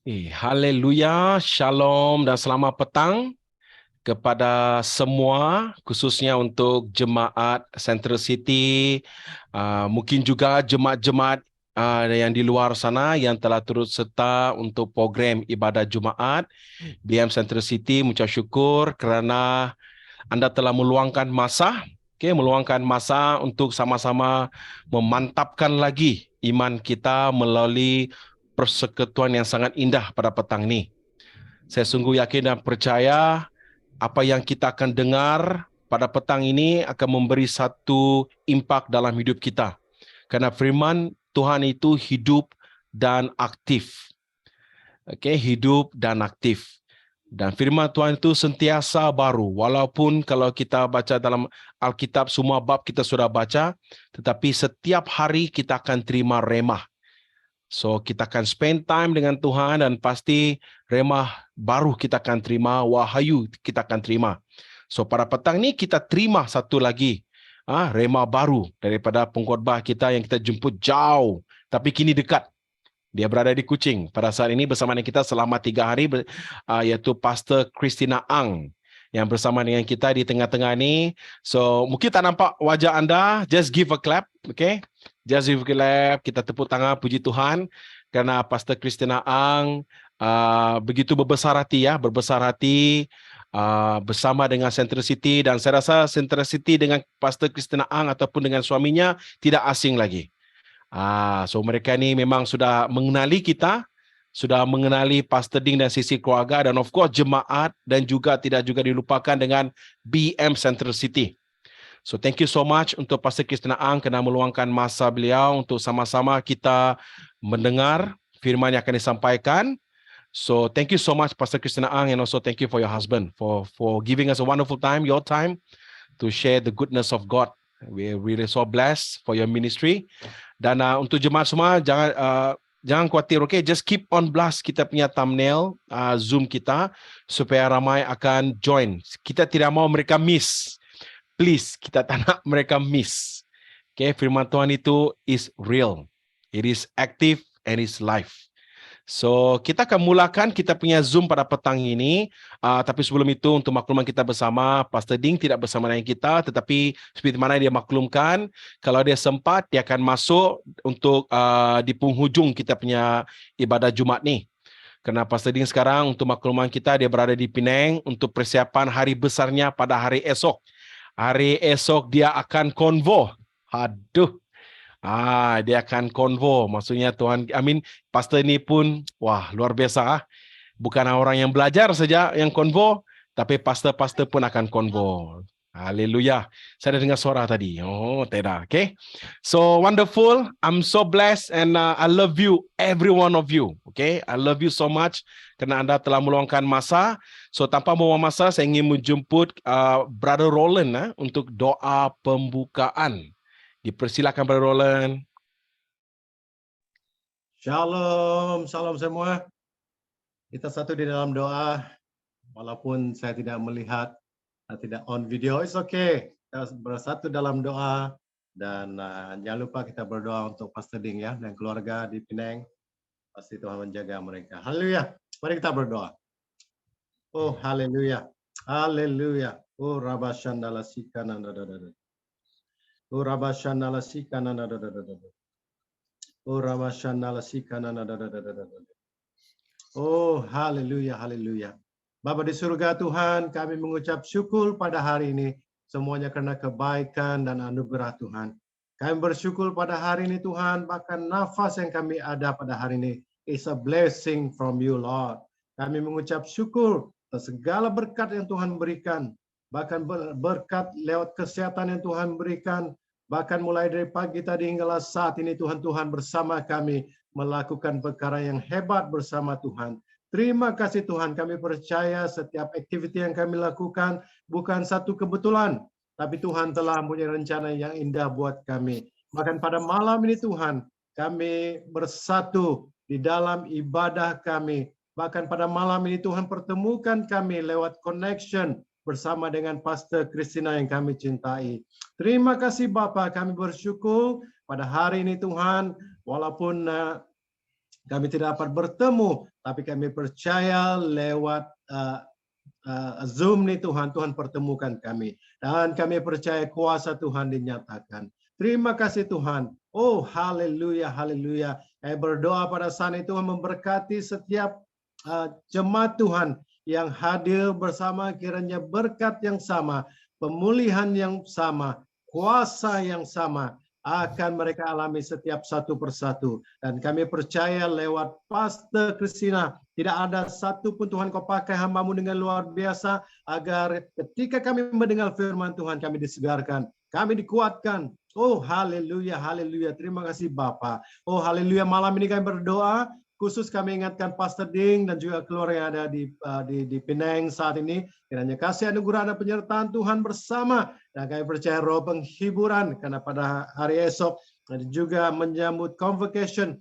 Haleluya, shalom dan selamat petang kepada semua, khususnya untuk jemaat Central City, mungkin juga jemaat-jemaat yang di luar sana yang telah turut serta untuk program ibadah Jumaat. BM Central City mengucap syukur kerana anda telah meluangkan masa, meluangkan masa untuk sama-sama memantapkan lagi iman kita melalui persekutuan yang sangat indah pada petang ini. Saya sungguh yakin dan percaya apa yang kita akan dengar pada petang ini akan memberi satu impak dalam hidup kita. Karena firman Tuhan itu hidup dan aktif. Hidup dan aktif. Dan firman Tuhan itu sentiasa baru. Walaupun kalau kita baca dalam Alkitab, semua bab kita sudah baca, tetapi setiap hari kita akan terima remah. So, kita akan spend time dengan Tuhan dan pasti remah baru kita akan terima, wahyu kita akan terima. So, pada petang ni kita terima satu lagi remah baru daripada pengkhotbah kita yang kita jemput jauh, tapi kini dekat. Dia berada di Kuching pada saat ini bersama dengan kita selama 3 hari, iaitu Pastor Christina Ang yang bersama dengan kita di tengah-tengah ni. So, mungkin tak nampak wajah anda, just give a clap, okay? Just give a clap, kita tepuk tangan, puji Tuhan, kerana Pastor Christina Ang begitu berbesar hati, bersama dengan Central City, dan saya rasa Central City dengan Pastor Christina Ang ataupun dengan suaminya tidak asing lagi. So mereka ni memang sudah mengenali kita, sudah mengenali Pastor Ding dan sisi keluarga, dan of course jemaat, dan juga tidak juga dilupakan dengan BM Central City. So thank you so much untuk Pastor Christina Ang kerana meluangkan masa beliau untuk sama-sama kita mendengar firman yang akan disampaikan. So thank you so much Pastor Christina Ang, and also thank you for your husband for giving us a wonderful time, your time to share the goodness of God. We're really so blessed for your ministry. Dan untuk jemaat semua, jangan khawatir, okay? Just keep on blast kita punya thumbnail Zoom kita supaya ramai akan join. Kita tidak mau mereka miss. Please, kita tak nak mereka miss. Okay, firman Tuhan itu is real. It is active and is live. So, kita akan mulakan kita punya Zoom pada petang ini. Tapi sebelum itu, untuk makluman kita bersama, Pastor Ding tidak bersama dengan kita, tetapi seperti mana dia maklumkan, kalau dia sempat, dia akan masuk untuk di penghujung kita punya ibadah Jumaat ni. Kerana Pastor Ding sekarang, untuk makluman kita, dia berada di Penang untuk persiapan hari besarnya pada hari esok. Hari esok dia akan konvo. Aduh. Dia akan konvo. Maksudnya Tuhan, pastor ni pun, wah, luar biasa. Bukan orang yang belajar saja yang konvo, tapi pastor-pastor pun akan konvo. Haleluya. Saya dah dengar suara tadi. Oh, tidak. Okay. So, wonderful. I'm so blessed and I love you, every one of you. Okay. I love you so much kerana anda telah meluangkan masa. So, tanpa membuang masa, saya ingin menjemput Brother Roland untuk doa pembukaan. Dipersilakan Brother Roland. Shalom, salam semua. Kita satu di dalam doa, walaupun saya tidak melihat, tidak on video, it's okay. Kita bersatu dalam doa, dan jangan lupa kita berdoa untuk Pastor Ding ya, dan keluarga di Penang. Pasti Tuhan menjaga mereka. Haleluya. Mari kita berdoa. Oh, haleluya. Haleluya. Oh, Rabashandala Sikana. Oh, Rabashandala Sikana. Oh, Rabashandala Sikana. Oh, haleluya, haleluya. Bapa di surga Tuhan, kami mengucap syukur pada hari ini, semuanya karena kebaikan dan anugerah Tuhan. Kami bersyukur pada hari ini Tuhan, bahkan nafas yang kami ada pada hari ini is a blessing from you, Lord. Kami mengucap syukur atas segala berkat yang Tuhan berikan, bahkan berkat lewat kesehatan yang Tuhan berikan, bahkan mulai dari pagi tadi hingga saat ini Tuhan bersama kami, melakukan perkara yang hebat bersama Tuhan. Terima kasih Tuhan, kami percaya setiap aktiviti yang kami lakukan bukan satu kebetulan, tapi Tuhan telah mempunyai rencana yang indah buat kami. Bahkan pada malam ini Tuhan, kami bersatu di dalam ibadah kami. Bahkan pada malam ini Tuhan pertemukan kami lewat connection bersama dengan Pastor Christina yang kami cintai. Terima kasih Bapa, kami bersyukur pada hari ini Tuhan, walaupun kami tidak dapat bertemu tapi kami percaya lewat Zoom nih Tuhan, Tuhan pertemukan kami. Dan kami percaya kuasa Tuhan dinyatakan. Terima kasih Tuhan. Oh, haleluya, haleluya. Kami berdoa pada saat ini Tuhan memberkati setiap jemaat Tuhan yang hadir bersama, kiranya berkat yang sama, pemulihan yang sama, kuasa yang sama akan mereka alami setiap satu persatu. Dan kami percaya lewat Pastor Christina, tidak ada satu pun Tuhan kau pakai hamba-Mu dengan luar biasa, agar ketika kami mendengar firman Tuhan, kami disegarkan, kami dikuatkan. Oh, haleluya, haleluya. Terima kasih Bapa. Oh, haleluya. Malam ini kami berdoa, khusus kami ingatkan Pastor Ding dan juga keluarga yang ada di Penang saat ini. Kiranya kasih anugerah dan penyertaan Tuhan bersama. Dan kami percaya roh penghiburan, karena pada hari esok dan juga menyambut convocation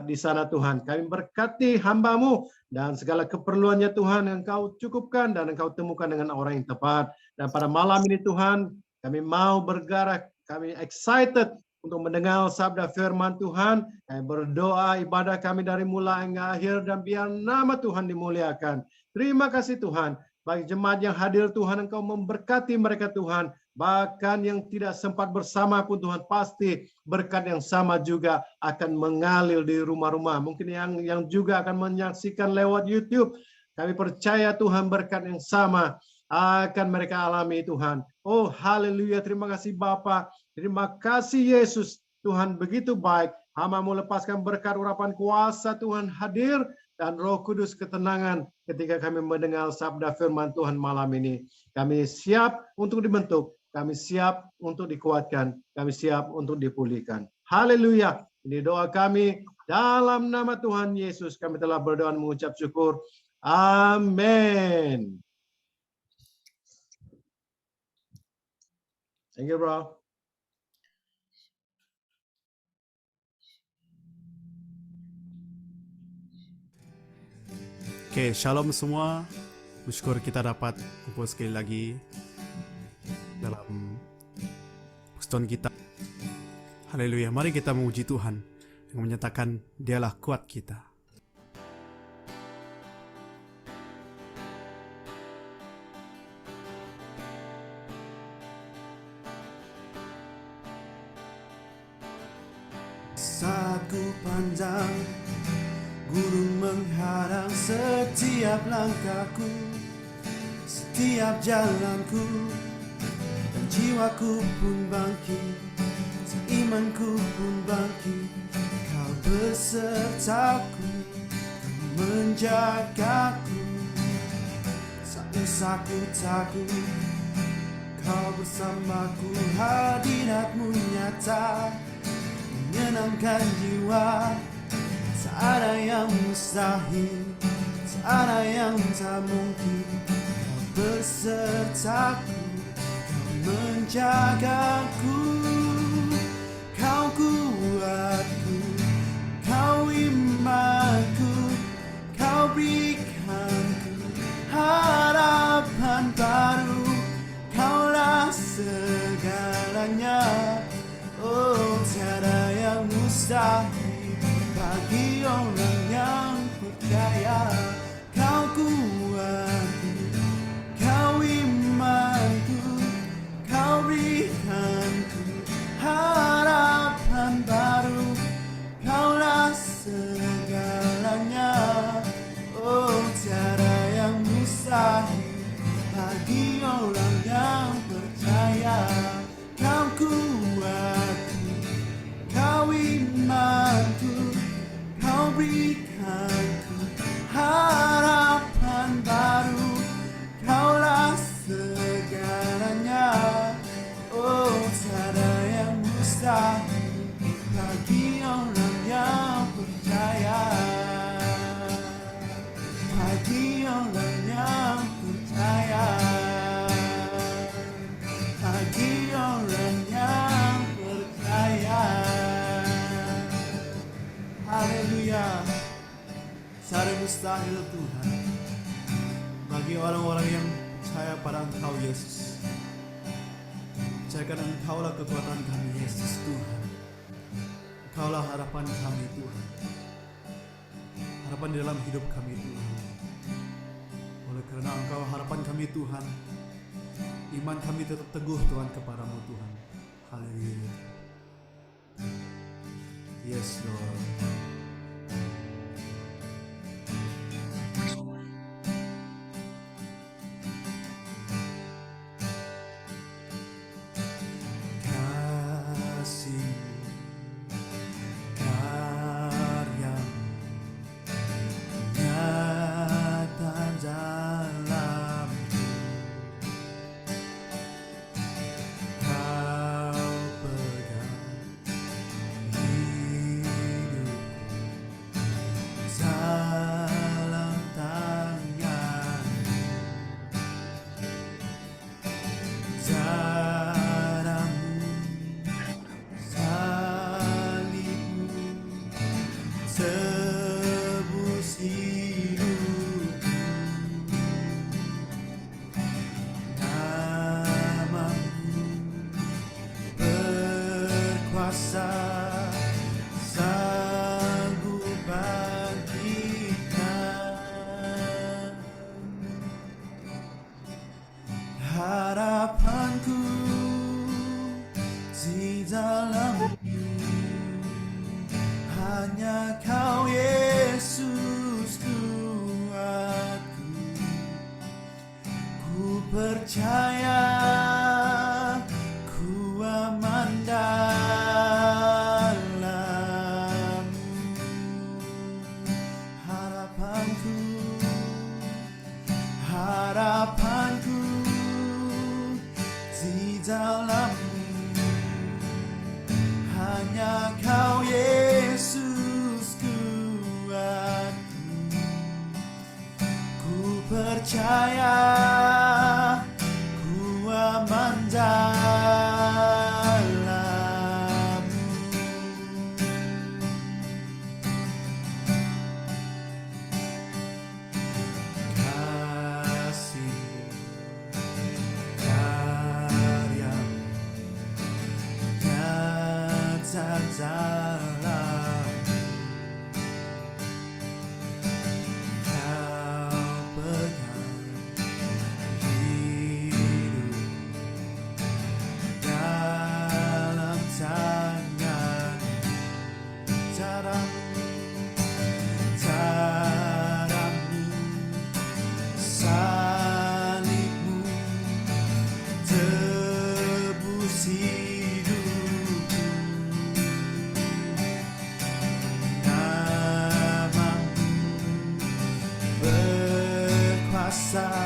di sana Tuhan. Kami berkati hamba-Mu dan segala keperluannya Tuhan yang Engkau cukupkan dan Engkau temukan dengan orang yang tepat. Dan pada malam ini Tuhan, kami mau bergerak, kami excited untuk mendengar sabda firman Tuhan. Kami berdoa ibadah kami dari mulai hingga akhir, dan biar nama Tuhan dimuliakan. Terima kasih Tuhan. Bagi jemaat yang hadir Tuhan, Engkau memberkati mereka Tuhan. Bahkan yang tidak sempat bersama pun Tuhan, pasti berkat yang sama juga akan mengalir di rumah-rumah. Mungkin yang juga akan menyaksikan lewat YouTube. Kami percaya Tuhan berkat yang sama akan mereka alami Tuhan. Oh, haleluya. Terima kasih Bapa. Terima kasih Yesus. Tuhan begitu baik. Hamba-Mu lepaskan berkat urapan kuasa Tuhan hadir, dan Roh Kudus ketenangan ketika kami mendengar sabda firman Tuhan malam ini. Kami siap untuk dibentuk, kami siap untuk dikuatkan, kami siap untuk dipulihkan. Haleluya. Ini doa kami dalam nama Tuhan Yesus. Kami telah berdoa dan mengucap syukur. Amin. Thank you, bro. Oke, shalom semua. Bersyukur kita dapat kumpul sekali lagi dalam persekutuan kita. Haleluya. Mari kita memuji Tuhan dengan menyatakan Dialah kuat kita. Saat ku pandang gunung menghadang setiap langkahku, setiap jalanku, dan jiwaku pun bangkit, imanku pun bangkit. Kau besertaku, kau menjagaku, tak usah ku takut. Kau bersamaku, hadirat-Mu nyata menyenangkan jiwa. Tak ada yang mustahil, tak ada yang tak mungkin. Kau besertaku, kau menjagaku. Kau kuatku, kau imanku, kau berikanku harapan baru. Kaulah segalanya, oh tiada yang mustahil bagi orang yang percaya. Kau kuatku, kau imanku, kau berikanku harapan baru. Kaulah segalanya, oh tiada yang mustahil bagi orang yang percaya. Kau kuatku, kau imanku, kau berikanku harapan baru. Kaulah segalanya, oh tiada yang mustahil bagi orang yang percaya. Bagi orang yang percaya, bagi orang yang percaya. Haleluya. Tiada mustahil Tuhan bagi orang-orang yang percaya pada Engkau Yesus. Percayakan Engkaulah kekuatan kami Yesus Tuhan. Engkaulah harapan kami Tuhan. harapan di dalam hidup kami Tuhan. Oleh karena Engkau harapan kami Tuhan, iman kami tetap teguh Tuhan kepadamu Tuhan. Haleluya. Yes Lord. Harapanku di dalam hanya Kau Yesus Tuhanku. Ku percaya, ku aman dalam-Mu. Harapanku, harapanku di dalam-Mu hanya Kau Yesus Tuhanku. Ku percaya, ku aman dalam-Mu. Kasih dalam Kau pegang hidup dalam tangan. Caramu, salib-Mu tebus hidupku. Berkuasa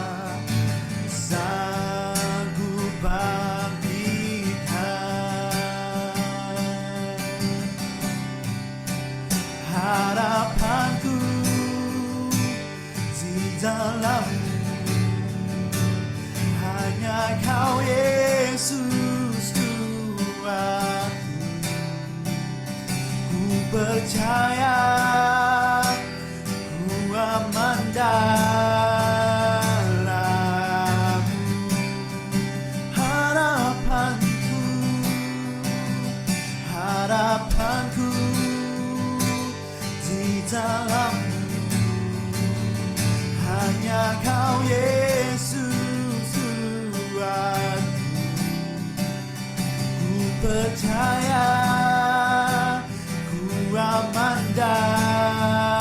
sanggup bangkitkan. Harapanku di dalam-Mu hanya Kau Yesus Tuhanku. Ku percaya, ku aman dalam-Mu. Harapanku, harapanku di dalam-Mu hanya Kau Yesus Tuhanku. Ku percaya, ku aman dalam-Mu.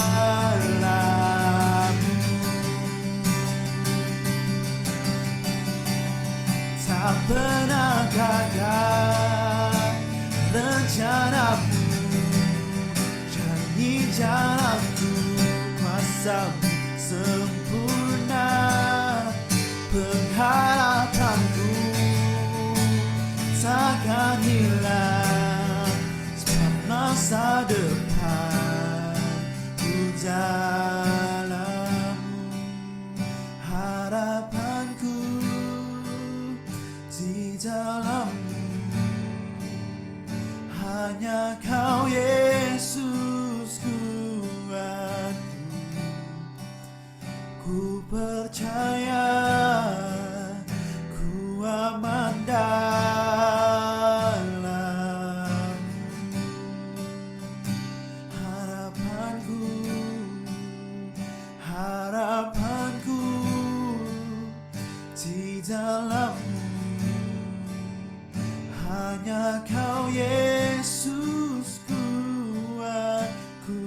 Tak pernah gagal rencana-Mu, janji-janji-Mu, kuasa-Mu sempurna. Pengharapanku takkan hilang, sebab masa depan ku dalam-Mu. Harapanku di dalam-Mu hanya Kau Yesus Tuhanku. Ku percaya, ku aman dalam-Mu. Harapanku Hanya Kau Yesus kuatku,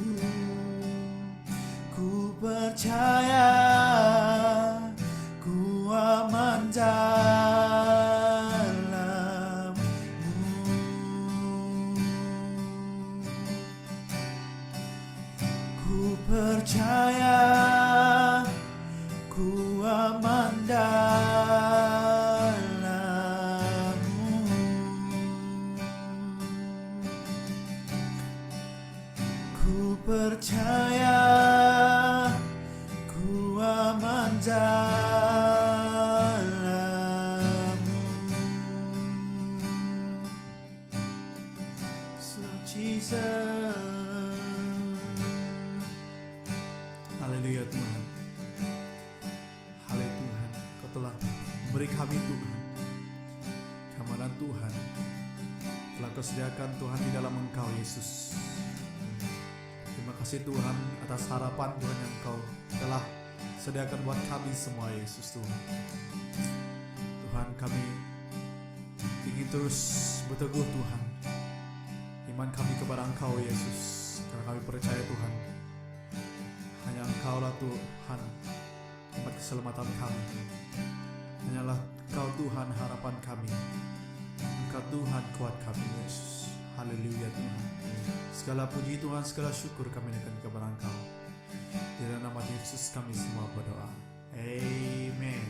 ku percaya ku aman dalam-Mu. Ku percaya ku aman dalam-Mu. Ku percaya ku aman dalam-Mu. So Jesus. Haleluya Tuhan. Haleluya Tuhan. Kau telah memberi kami Tuhan keamanan Tuhan. Telah Kau sediakan Tuhan di dalam Engkau Yesus. Terima kasih Tuhan atas harapan Tuhan yang Kau telah sediakan buat kami semua Yesus Tuhan. Tuhan kami ingin terus berteguh Tuhan iman kami kepada Engkau Yesus, karena kami percaya Tuhan hanya Engkau-lah Tuhan tempat keselamatan kami. Hanyalah Engkau Tuhan harapan kami. Engkau Tuhan kuat kami Yesus. Haleluya Tuhan. Segala puji Tuhan, segala syukur kami naikkan kepada Engkau. Di dalam nama Yesus kami semua berdoa. Amen.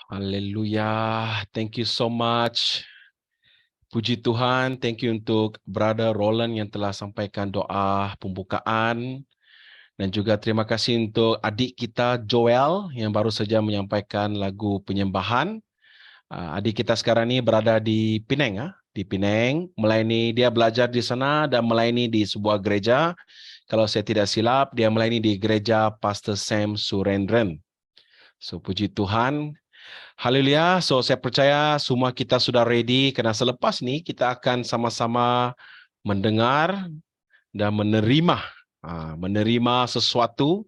Haleluya. Thank you so much. Puji Tuhan. Thank you untuk Brother Roland yang telah sampaikan doa pembukaan. Dan juga terima kasih untuk adik kita Joel yang baru saja menyampaikan lagu penyembahan. Adik kita sekarang ini berada di Penang, di Penang, melayani, dia belajar di sana dan melayani di sebuah gereja. Kalau saya tidak silap, dia melayani di gereja Pastor Sam Surendran. So puji Tuhan. Haleluya. So saya percaya semua kita sudah ready, karena selepas ini kita akan sama-sama mendengar dan menerima sesuatu,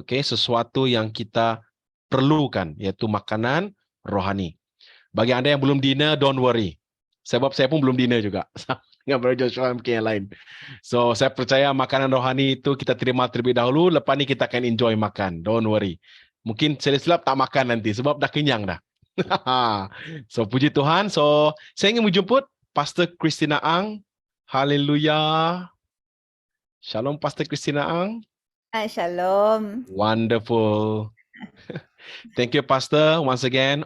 sesuatu yang kita perlukan, yaitu makanan rohani. Bagi anda yang belum dinner, don't worry. Sebab saya pun belum dinner juga. Dengan Brother Joshua mungkin yang lain. So saya percaya makanan rohani itu kita terima terlebih dahulu, lepas ni kita akan enjoy makan. Don't worry. Mungkin silap-silap tak makan nanti sebab dah kenyang dah. So puji Tuhan. So saya ingin menjemput Pastor Christina Ang. Haleluya. Shalom Pastor Christina Ang. Shalom. Wonderful. Thank you Pastor once again.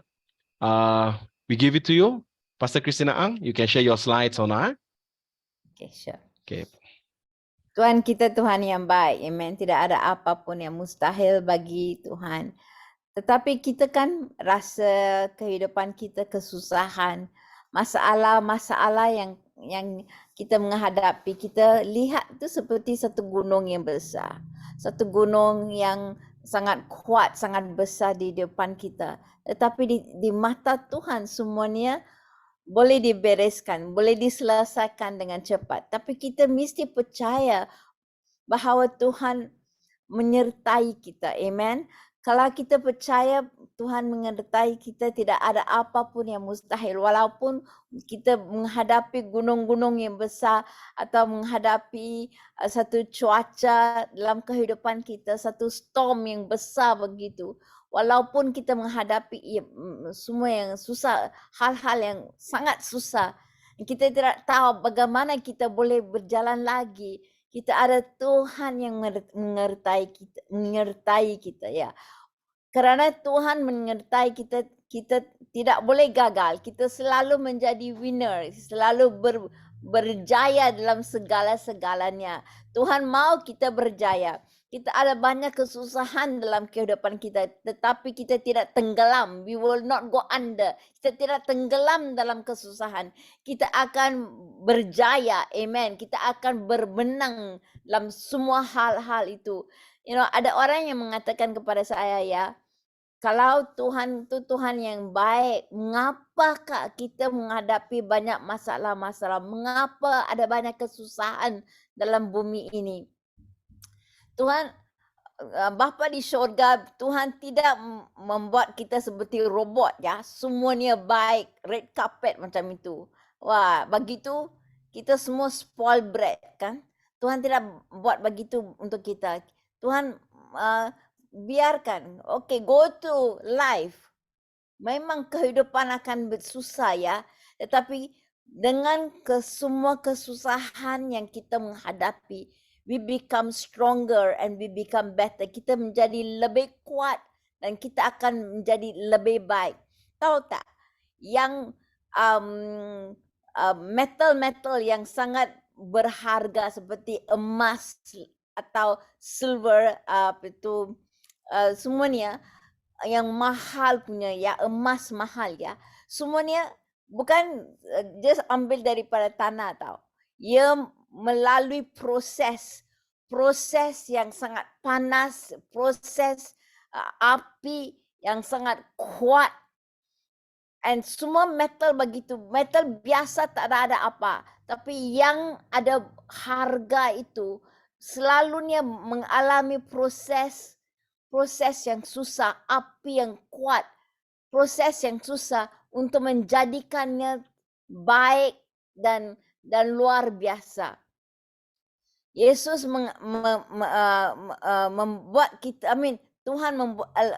We give it to you, Pastor Christina Ang. You can share your slides on that. Okay, sure. Okay. Tuhan kita Tuhan yang baik. Amen. Tidak ada apapun yang mustahil bagi Tuhan. Tetapi kita kan rasa kehidupan kita kesusahan, masalah-masalah yang kita menghadapi, kita lihat itu seperti satu gunung yang besar. Satu gunung yang sangat kuat, sangat besar di depan kita. Tetapi di mata Tuhan semuanya boleh dibereskan, boleh diselesaikan dengan cepat. Tapi kita mesti percaya bahawa Tuhan menyertai kita. Amen. Kalau kita percaya Tuhan menyertai kita, tidak ada apapun yang mustahil. Walaupun kita menghadapi gunung-gunung yang besar atau menghadapi satu cuaca dalam kehidupan kita, satu storm yang besar begitu. Walaupun kita menghadapi semua yang susah, hal-hal yang sangat susah, kita tidak tahu bagaimana kita boleh berjalan lagi. Kita ada Tuhan yang menyertai kita ya. Kerana Tuhan menyertai kita, kita tidak boleh gagal. Kita selalu menjadi winner, selalu berjaya dalam segala-segalanya. Tuhan mau kita berjaya. Kita ada banyak kesusahan dalam kehidupan kita, tetapi kita tidak tenggelam. We will not go under. Kita tidak tenggelam dalam kesusahan. Kita akan berjaya. Amen. Kita akan bermenang dalam semua hal-hal itu. Ada orang yang mengatakan kepada saya ya, kalau Tuhan itu Tuhan yang baik, mengapakah kita menghadapi banyak masalah-masalah? Mengapa ada banyak kesusahan dalam bumi ini? Tuhan, Bapa di syurga, Tuhan tidak membuat kita seperti robot ya. Semuanya baik, red carpet macam itu. Wah, begitu kita semua spoil brat kan. Tuhan tidak buat begitu untuk kita. Tuhan biarkan, okay, go to life. Memang kehidupan akan susah ya, tetapi dengan semua kesusahan yang kita menghadapi, we become stronger and we become better. Kita menjadi lebih kuat dan kita akan menjadi lebih baik. Tahu tak? Yang metal-metal yang sangat berharga seperti emas atau silver, semuanya yang mahal punya ya, emas mahal ya, semuanya bukan just ambil daripada tanah tau. Ia melalui proses yang sangat panas, proses api yang sangat kuat. And semua metal begitu, metal biasa tak ada apa, tapi yang ada harga itu selalunya mengalami proses yang susah, api yang kuat, proses yang susah untuk menjadikannya baik dan luar biasa. Yesus membuat kita, Tuhan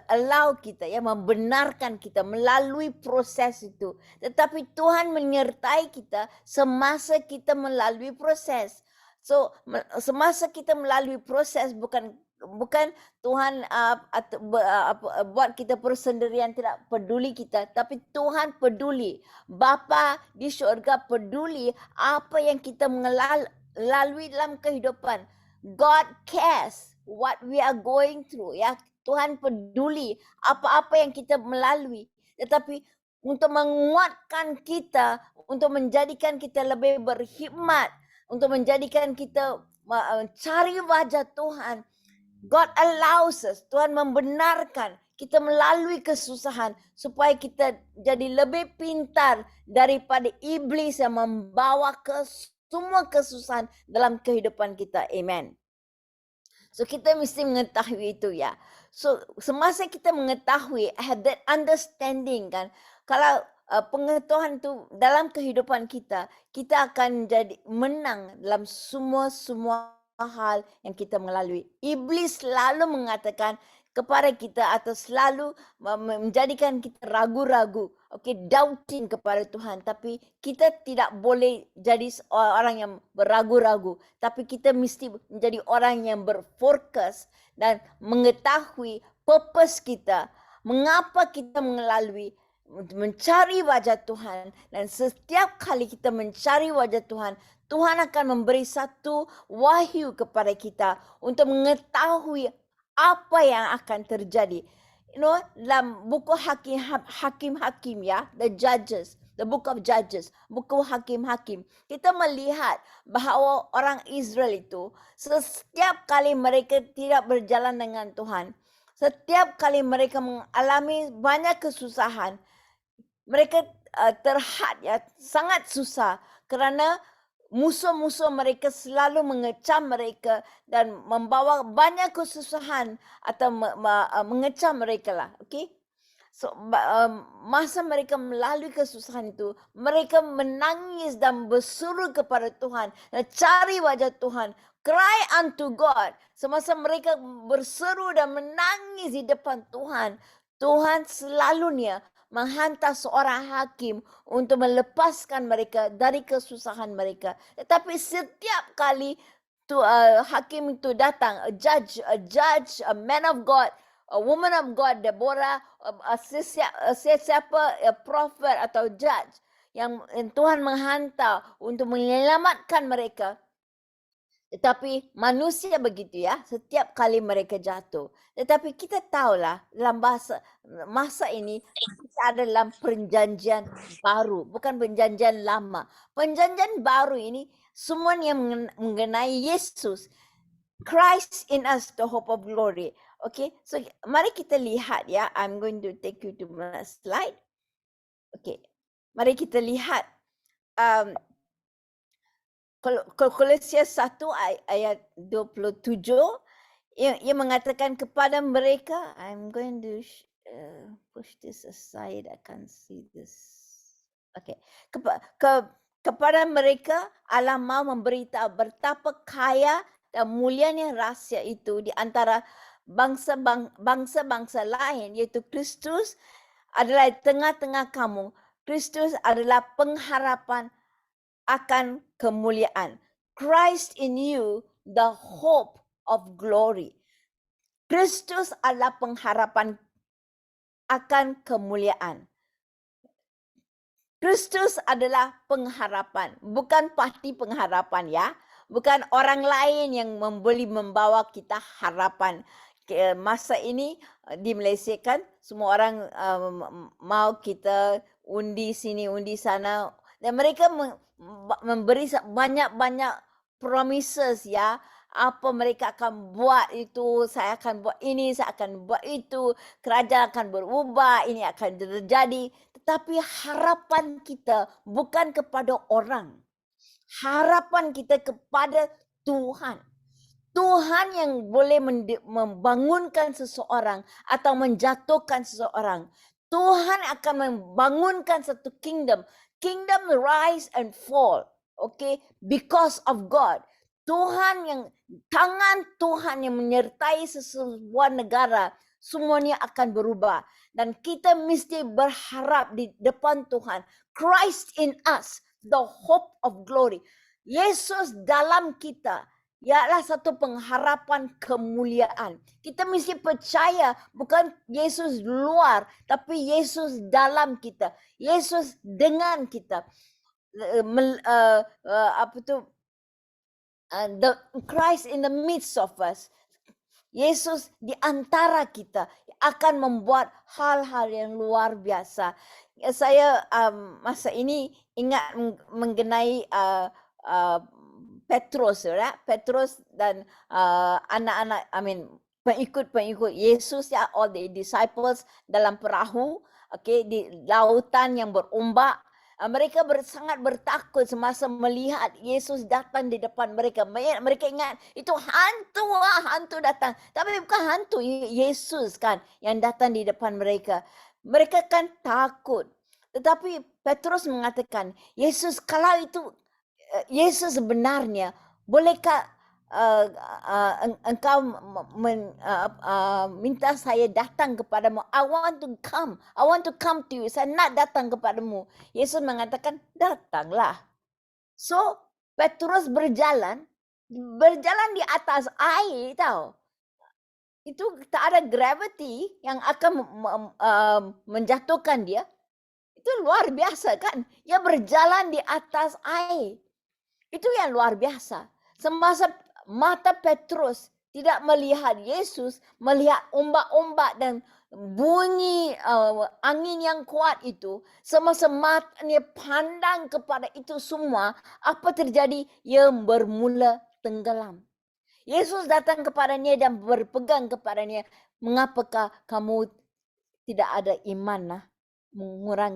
allow kita ya, membenarkan kita melalui proses itu. Tetapi Tuhan menyertai kita semasa kita melalui proses. So semasa kita melalui proses bukan Tuhan buat kita persendirian, tidak peduli kita, tapi Tuhan peduli. Bapa di syurga peduli apa yang kita melalui dalam kehidupan. God cares what we are going through ya. Tuhan peduli apa-apa yang kita melalui. Tetapi untuk menguatkan kita, untuk menjadikan kita lebih berhikmat, untuk menjadikan kita cari wajah Tuhan, God allows us, Tuhan membenarkan kita melalui kesusahan supaya kita jadi lebih pintar daripada iblis yang membawa ke semua kesusahan dalam kehidupan kita. Amen. So kita mesti mengetahui itu ya. So semasa kita mengetahui, have that understanding kan, kalau pengetahuan itu dalam kehidupan kita akan jadi menang dalam semua hal yang kita melalui. Iblis selalu mengatakan kepada kita atau selalu menjadikan kita ragu-ragu, doubting kepada Tuhan. Tapi kita tidak boleh jadi orang yang beragu-ragu, tapi kita mesti menjadi orang yang berfokus dan mengetahui purpose kita, mengapa kita melalui, mencari wajah Tuhan. Dan setiap kali kita mencari wajah Tuhan, Tuhan akan memberi satu wahyu kepada kita untuk mengetahui apa yang akan terjadi. Dalam buku Hakim ya, the book of Judges, buku Hakim, kita melihat bahawa orang Israel itu setiap kali mereka tidak berjalan dengan Tuhan, setiap kali mereka mengalami banyak kesusahan, mereka terhad ya, sangat susah kerana musuh-musuh mereka selalu mengecam mereka dan membawa banyak kesusahan atau mengecam mereka lah. Okay? So masa mereka melalui kesusahan itu, mereka menangis dan berseru kepada Tuhan dan cari wajah Tuhan. Cry unto God. Semasa mereka berseru dan menangis di depan Tuhan, Tuhan selalunya menghantar seorang hakim untuk melepaskan mereka dari kesusahan mereka. Tetapi setiap kali hakim itu datang, a judge, a man of God, a woman of God, Deborah, siapa prophet atau judge yang Tuhan menghantar untuk menyelamatkan mereka. Tetapi manusia begitu ya, setiap kali mereka jatuh. Tetapi kita tahulah dalam masa ini kita ada dalam perjanjian baru, bukan perjanjian lama. Perjanjian baru ini semuanya mengenai Yesus. Christ in us, the hope of glory. Okay, so mari kita lihat ya. I'm going to take you to my slide. Okay, mari kita lihat. Kolosius 1 ayat 27, Ia mengatakan kepada mereka, I'm going to push this aside. I can't see this. Okay. Kepada mereka Allah mau memberitahu betapa kaya dan mulianya rahsia itu di antara bangsa-bangsa lain, yaitu Kristus adalah di tengah-tengah kamu. Kristus adalah pengharapan akan kemuliaan. Christ in you, the hope of glory. Kristus adalah pengharapan akan kemuliaan. Kristus adalah pengharapan, bukan parti pengharapan ya. Bukan orang lain yang boleh membawa kita harapan. Masa ini di Malaysia kan semua orang mau kita undi sini, undi sana. Dan mereka memberi banyak-banyak promises ya. Apa mereka akan buat itu, saya akan buat ini, saya akan buat itu, kerajaan akan berubah, ini akan terjadi. Tetapi harapan kita bukan kepada orang. Harapan kita kepada Tuhan. Tuhan yang boleh membangunkan seseorang atau menjatuhkan seseorang. Tuhan akan membangunkan satu kingdom. Kingdom rise and fall. Okay, because of God. Tangan Tuhan yang menyertai sebuah negara, semuanya akan berubah. Dan kita mesti berharap di depan Tuhan. Christ in us, the hope of glory. Yesus dalam kita, ialah satu pengharapan kemuliaan. Kita mesti percaya bukan Yesus luar, tapi Yesus dalam kita. Yesus dengan kita. The Christ in the midst of us. Yesus di antara kita akan membuat hal-hal yang luar biasa. Saya masa ini ingat mengenai Petrus, ya. Petrus dan anak-anak, pengikut-pengikut Yesus ya, all the disciples dalam perahu, okay, di lautan yang berombak. Mereka sangat bertakut semasa melihat Yesus datang di depan mereka. Mereka ingat itu hantu datang. Tapi bukan hantu, Yesus kan yang datang di depan mereka. Mereka kan takut. Tetapi Petrus mengatakan, Yesus, kalau itu Yesus sebenarnya, bolehkah engkau minta saya datang kepadamu? I want to come to you. Saya nak datang kepadamu. Yesus mengatakan, datanglah. So Petrus berjalan di atas air, tahu. Itu tak ada gravity yang akan menjatuhkan dia. Itu luar biasa kan? Dia berjalan di atas air. Itu yang luar biasa. Semasa mata Petrus tidak melihat Yesus, melihat ombak-ombak dan bunyi angin yang kuat itu, semasa matanya pandang kepada itu semua, apa terjadi? Ia bermula tenggelam. Yesus datang kepadanya dan berpegang kepadanya, mengapakah kamu tidak ada iman lah? Mengurang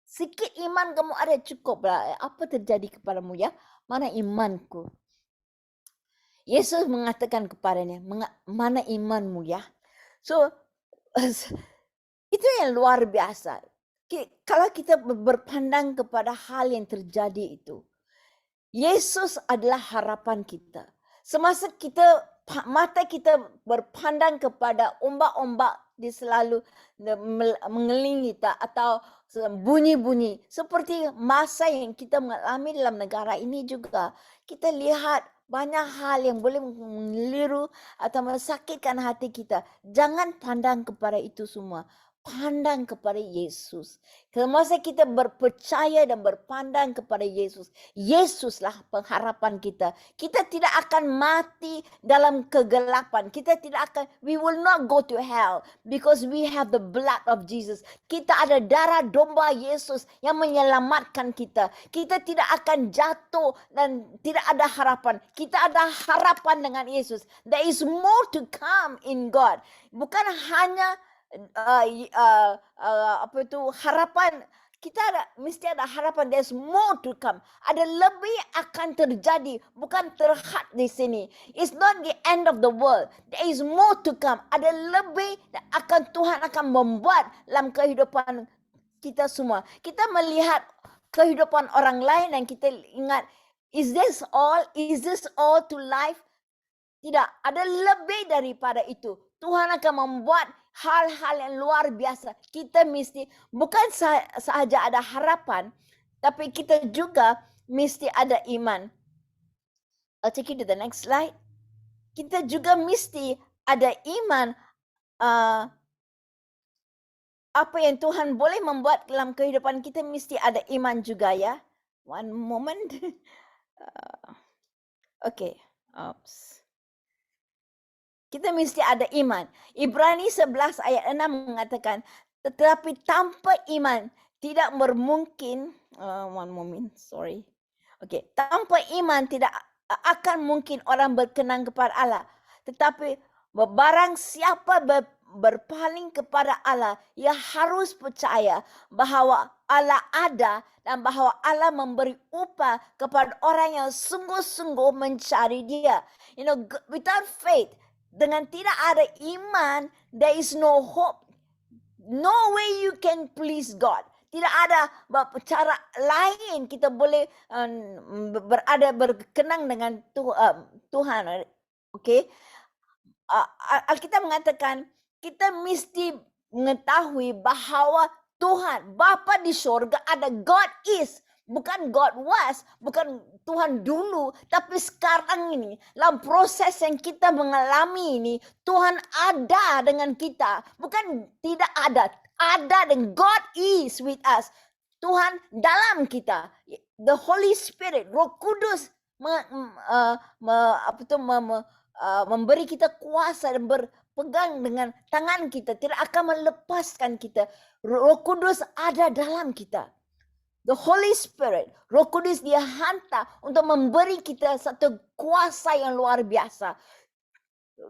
sikit iman kamu ada, cukup lah. Apa terjadi kepadamu ya? Mana imanku? Yesus mengatakan kepadanya, mana imanmu ya? So, itu yang luar biasa. Kalau kita berpandang kepada hal yang terjadi itu, Yesus adalah harapan kita. Semasa mata kita berpandang kepada ombak-ombak dia selalu mengelilingi kita atau bunyi-bunyi seperti masa yang kita mengalami dalam negara ini juga. Kita lihat banyak hal yang boleh mengeliru atau mensakitkan hati kita. Jangan pandang kepada itu semua. Pandang kepada Yesus. Semasa kita berpercaya dan berpandang kepada Yesus, Yesuslah pengharapan kita. Kita tidak akan mati dalam kegelapan. We will not go to hell because we have the blood of Jesus. Kita ada darah domba Yesus yang menyelamatkan kita. Kita tidak akan jatuh dan tidak ada harapan. Kita ada harapan dengan Yesus. There is more to come in God. Bukan hanya harapan mesti ada harapan. There's more to come. Ada lebih akan terjadi, bukan terhad di sini. It's not the end of the world. There is more to come. Ada lebih akan Tuhan akan membuat dalam kehidupan kita semua. Kita melihat kehidupan orang lain dan kita ingat, is this all? Is this all to life? Tidak, ada lebih daripada itu. Tuhan akan membuat hal-hal yang luar biasa. Kita mesti bukan sahaja ada harapan, tapi kita juga mesti ada iman. I'll take you to the next slide. Kita juga mesti ada iman apa yang Tuhan boleh membuat dalam kehidupan kita, mesti ada iman juga ya. One moment. Okay. Oops. Kita mesti ada iman. Ibrani 11 ayat 6 mengatakan, tetapi tanpa iman tidak bermungkin, one moment, sorry. Okay, tanpa iman tidak akan mungkin orang berkenan kepada Allah. Tetapi barang siapa berpaling kepada Allah, ia harus percaya bahawa Allah ada dan bahawa Allah memberi upah kepada orang yang sungguh-sungguh mencari Dia. You know, without faith, dengan tidak ada iman, there is no hope. No way you can please God. Tidak ada cara lain kita boleh berkenan dengan Tuhan. Okay? Alkitab mengatakan kita mesti mengetahui bahawa Tuhan, Bapa di sorga ada. God is. Bukan God was, bukan Tuhan dulu, tapi sekarang ini, dalam proses yang kita mengalami ini, Tuhan ada dengan kita. Bukan tidak ada dan God is with us. Tuhan dalam kita. The Holy Spirit, Roh Kudus memberi kita kuasa dan berpegang dengan tangan kita, tidak akan melepaskan kita. Roh Kudus ada dalam kita. The Holy Spirit, Roh Kudus dia hantar untuk memberi kita satu kuasa yang luar biasa.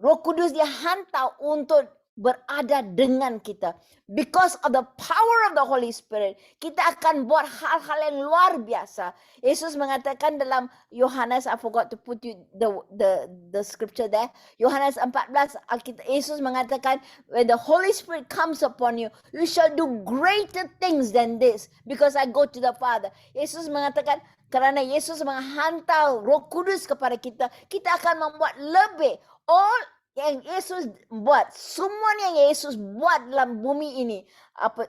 Roh Kudus dia hantar untuk berada dengan kita. Because of the power of the Holy Spirit, kita akan buat hal-hal yang luar biasa. Yesus mengatakan dalam Yohanes, I forgot to put you the scripture there. Yohanes 14, Yesus mengatakan, when the Holy Spirit comes upon you, you shall do greater things than this, because I go to the Father. Yesus mengatakan, kerana Yesus menghantar Roh Kudus kepada kita, kita akan membuat lebih. All yang Yesus buat, semua yang Yesus buat dalam bumi ini,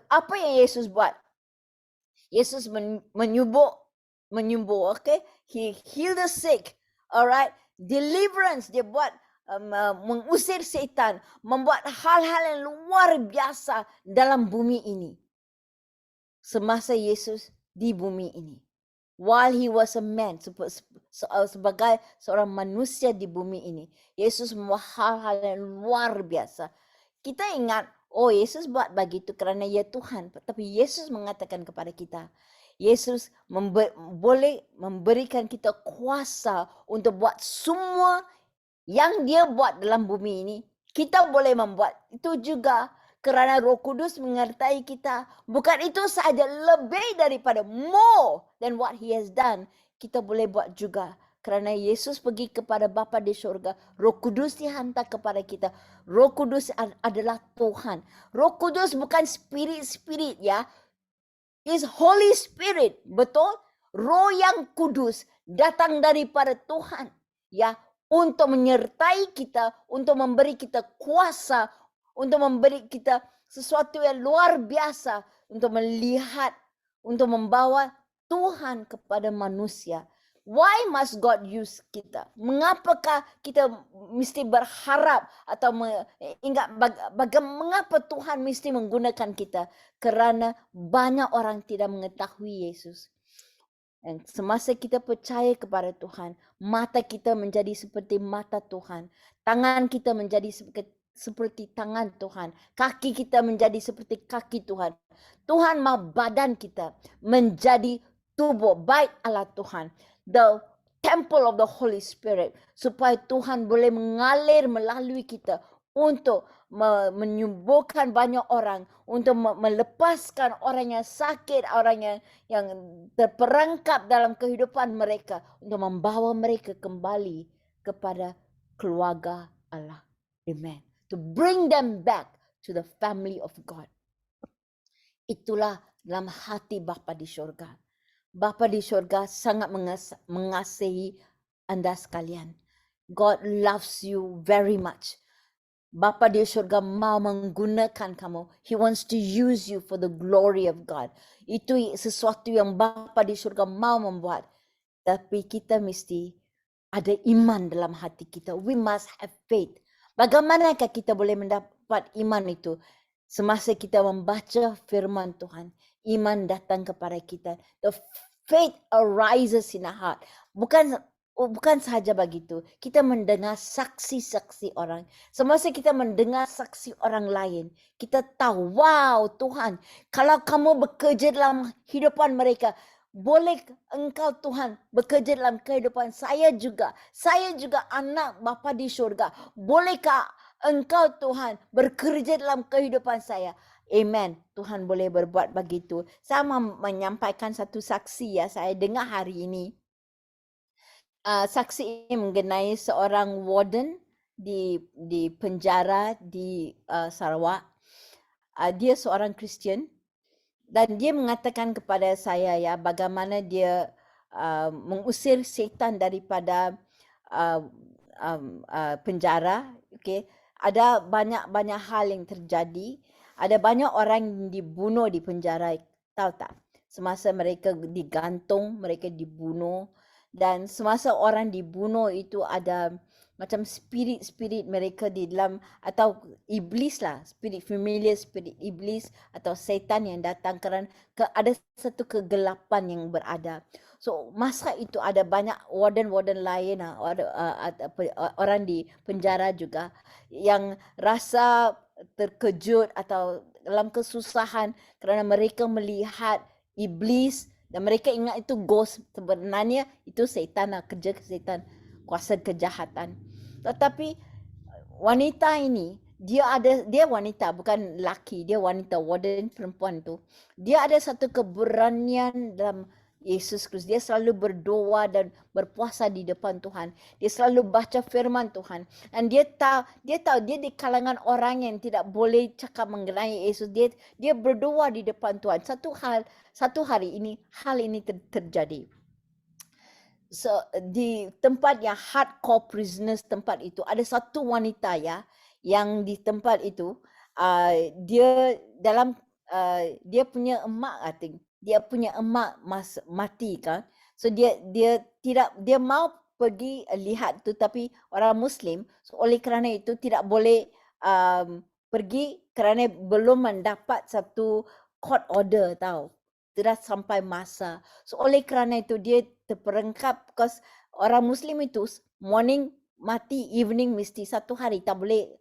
apa yang Yesus buat? Yesus menyembuh, okay? He healed the sick, alright? Deliverance, dia buat mengusir setan, membuat hal-hal yang luar biasa dalam bumi ini. Semasa Yesus di bumi ini. While he was a man, sebagai seorang manusia di bumi ini, Yesus membuat hal-hal yang luar biasa. Kita ingat, oh Yesus buat begitu kerana Ia Tuhan. Tapi Yesus mengatakan kepada kita, Yesus boleh memberikan kita kuasa untuk buat semua yang Dia buat dalam bumi ini. Kita boleh membuat itu juga. Kerana Roh Kudus menyertai kita. Bukan itu sahaja, lebih daripada, more than what He has done. Kita boleh buat juga. Kerana Yesus pergi kepada Bapa di syurga. Roh Kudus dihantar kepada kita. Roh Kudus adalah Tuhan. Roh Kudus bukan spirit-spirit ya. Is Holy Spirit. Betul? Roh yang kudus datang daripada Tuhan. Ya. Untuk menyertai kita. Untuk memberi kita kuasa. Untuk memberi kita sesuatu yang luar biasa. Untuk melihat, untuk membawa Tuhan kepada manusia. Why must God use kita? Mengapakah kita mesti berharap atau ingat mengapa Tuhan mesti menggunakan kita? Kerana banyak orang tidak mengetahui Yesus. Dan semasa kita percaya kepada Tuhan, mata kita menjadi seperti mata Tuhan. Tangan kita menjadi seperti tangan Tuhan. Kaki kita menjadi seperti kaki Tuhan. Tuhan mahu badan kita menjadi tubuh bait Allah Tuhan. The temple of the Holy Spirit. Supaya Tuhan boleh mengalir melalui kita untuk menyembuhkan banyak orang, untuk melepaskan orang yang sakit, orang yang terperangkap dalam kehidupan mereka, untuk membawa mereka kembali kepada keluarga Allah. Amen. To bring them back to the family of God. Itulah dalam hati Bapa di syurga. Bapa di syurga sangat mengasihi anda sekalian. God loves you very much. Bapa di syurga mau menggunakan kamu. He wants to use you for the glory of God. Itu sesuatu yang Bapa di syurga mau membuat. Tapi kita mesti ada iman dalam hati kita. We must have faith. Bagaimanakah kita boleh mendapat iman itu? Semasa kita membaca firman Tuhan, iman datang kepada kita. The faith arises in our heart. Bukan sahaja begitu. Kita mendengar saksi-saksi orang. Semasa kita mendengar saksi orang lain, kita tahu, wow Tuhan, kalau kamu bekerja dalam kehidupan mereka, boleh engkau Tuhan bekerja dalam kehidupan saya juga. Saya juga anak Bapa di syurga. Bolehkah engkau Tuhan bekerja dalam kehidupan saya? Amen. Tuhan boleh berbuat begitu. Saya menyampaikan satu saksi ya, saya dengar hari ini. Saksi ini mengenai seorang warden di penjara di Sarawak. Dia seorang Kristian dan dia mengatakan kepada saya ya bagaimana dia mengusir setan daripada penjara. Okay. Ada banyak hal yang terjadi. Ada banyak orang yang dibunuh di penjara. Tahu tak? Semasa mereka digantung, mereka dibunuh. Dan semasa orang dibunuh itu ada macam spirit mereka di dalam, atau iblis lah, spirit familiar, spirit iblis atau setan yang datang kerana ada satu kegelapan yang berada. So masa itu ada banyak warden lain, orang di penjara juga yang rasa terkejut atau dalam kesusahan kerana mereka melihat iblis. Dan mereka ingat itu ghost, sebenarnya itu setan lah, kerja setan, kuasa kejahatan. Tetapi wanita ini, dia wanita, bukan laki, dia wanita, warden perempuan tu. Dia ada satu keberanian dalam Yesus Kristus. Dia selalu berdoa dan berpuasa di depan Tuhan. Dia selalu baca firman Tuhan. Dan dia tahu dia di kalangan orang yang tidak boleh cakap mengenai Yesus. Dia berdoa di depan Tuhan. Satu hari ini hal ini terjadi. So, di tempat yang hardcore prisoners tempat itu ada satu wanita ya yang di tempat itu dia dalam dia punya emak, I think dia punya emak mati kan. So dia mau pergi lihat tu, tapi orang Muslim, so oleh kerana itu tidak boleh pergi kerana belum mendapat satu court order tahu. Tidak sampai masa. So oleh kerana itu dia terperangkap, because orang Muslim itu morning mati, evening mesti, satu hari tak boleh,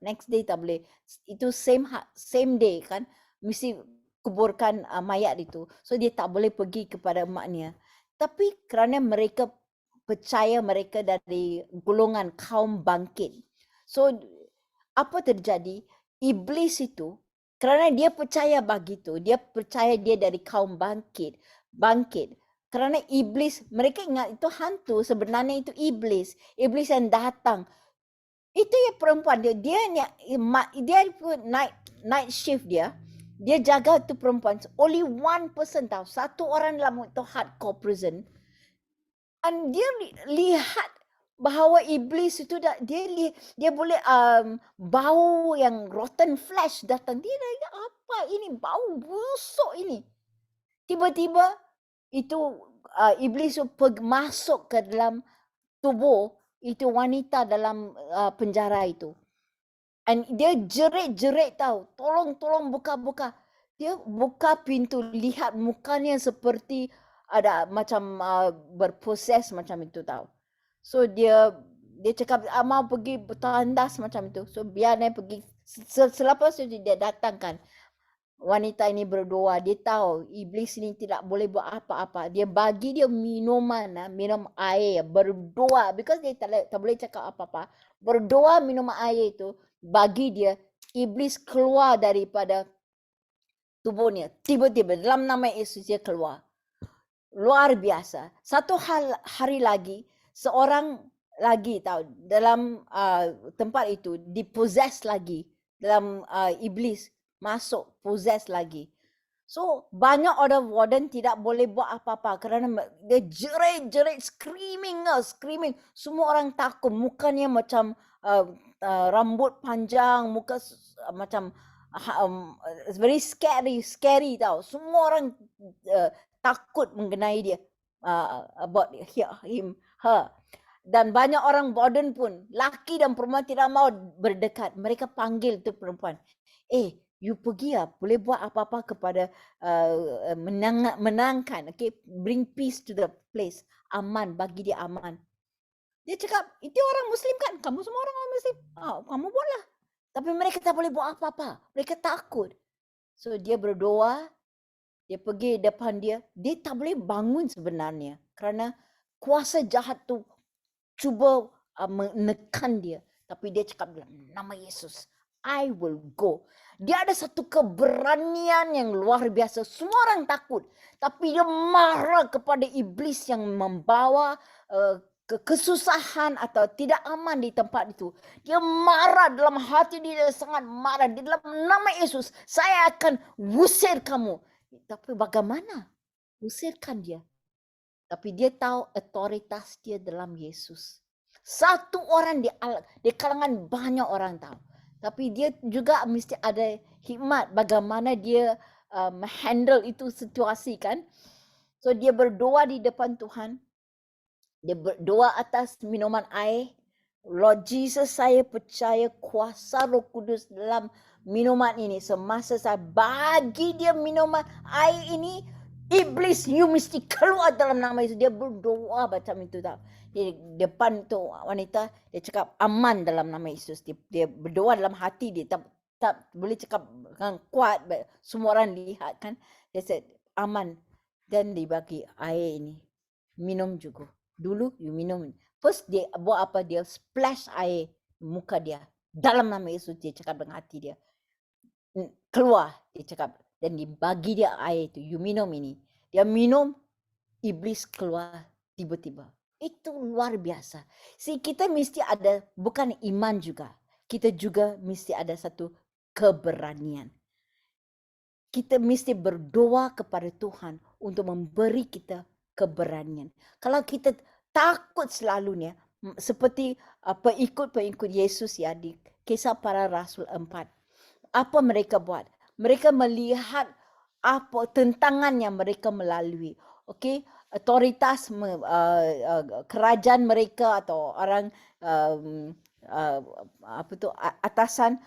next day tak boleh. Itu same day kan, mesti kuburkan mayat itu. So dia tak boleh pergi kepada emaknya. Tapi kerana mereka percaya mereka dari golongan kaum bangkit. So apa terjadi? Iblis itu, kerana dia percaya begitu, dia percaya dia dari kaum bangkit. Kerana iblis, mereka ingat itu hantu, sebenarnya itu iblis yang datang. Itu ya perempuan dia pun night shift dia jaga tu perempuan. Only one person tahu, satu orang dalam itu hardcore prison. Dan dia lihat bahawa iblis itu dia boleh bau yang rotten flesh datang. Dia ingat apa ini, bau busuk ini. Tiba-tiba itu iblis itu masuk ke dalam tubuh itu wanita dalam penjara itu. And dia jerit tahu, tolong buka. Dia buka pintu, lihat mukanya seperti ada macam berproses macam itu tahu. So dia cakap mau pergi bertandas macam itu. So biar dia pergi. Selepas itu dia datangkan. Wanita ini berdoa, dia tahu iblis ini tidak boleh buat apa-apa. Dia bagi dia minuman, minum air, berdoa. Because dia tak boleh cakap apa-apa. berdoa minum air itu, bagi dia, iblis keluar daripada tubuhnya. Tiba-tiba dalam nama Yesus dia keluar. Luar biasa. Satu hari lagi, seorang lagi tahu dalam tempat itu dipossess lagi, dalam iblis masuk possess lagi. So banyak orang warden tidak boleh buat apa-apa kerana dia jerit-jerit, screaming. Semua orang takut. Mukanya macam rambut panjang, muka macam very scary tahu. Semua orang takut mengenai dia, about him, her. Dan banyak orang warden pun, laki dan perempuan tidak mau berdekat. Mereka panggil tu perempuan, you pergi boleh buat apa-apa kepada menangkan, okay, bring peace to the place, aman, bagi dia aman. Dia cakap, itu orang Muslim kan, kamu semua orang Muslim, kamu buatlah. Tapi mereka tak boleh buat apa-apa, mereka takut. So dia berdoa, dia pergi depan dia tak boleh bangun sebenarnya kerana kuasa jahat tu cuba menekan dia. Tapi dia cakap dalam nama Yesus, I will go. Dia ada satu keberanian yang luar biasa. Semua orang takut. Tapi dia marah kepada iblis yang membawa kesusahan atau tidak aman di tempat itu. Dia marah dalam hati dia, sangat marah. Di dalam nama Yesus, saya akan usir kamu. Tapi bagaimana? Usirkan dia. Tapi dia tahu otoritas dia dalam Yesus. Satu orang di kalangan banyak orang tahu. Tapi dia juga mesti ada hikmat bagaimana dia handle itu situasi kan. So dia berdoa di depan Tuhan. Dia berdoa atas minuman air. Lord Jesus, saya percaya kuasa Roh Kudus dalam minuman ini. Semasa saya bagi dia minuman air ini, iblis, you mesti keluar dalam nama Yesus. Dia berdoa macam itu tau. Di depan tu wanita, dia cakap aman dalam nama Yesus. Dia berdoa dalam hati dia. Tak boleh cakap kan, kuat. Semua orang lihat kan. Dia said aman. Dan dibagi air ini. Minum juga. Dulu you minum. First dia buat apa? Dia splash air muka dia. Dalam nama Yesus dia cakap dengan hati dia. Keluar dia cakap. Dan dibagi dia air itu. You minum ini. Dia minum. Iblis keluar tiba-tiba. Itu luar biasa. Kita mesti ada, bukan iman juga. Kita juga mesti ada satu keberanian. Kita mesti berdoa kepada Tuhan untuk memberi kita keberanian. Kalau kita takut selalunya, seperti pengikut Yesus ya di Kisah Para Rasul 4. Apa mereka buat? Mereka melihat apa tentangan yang mereka melalui. Okey, otoritas kerajaan mereka atau orang atasan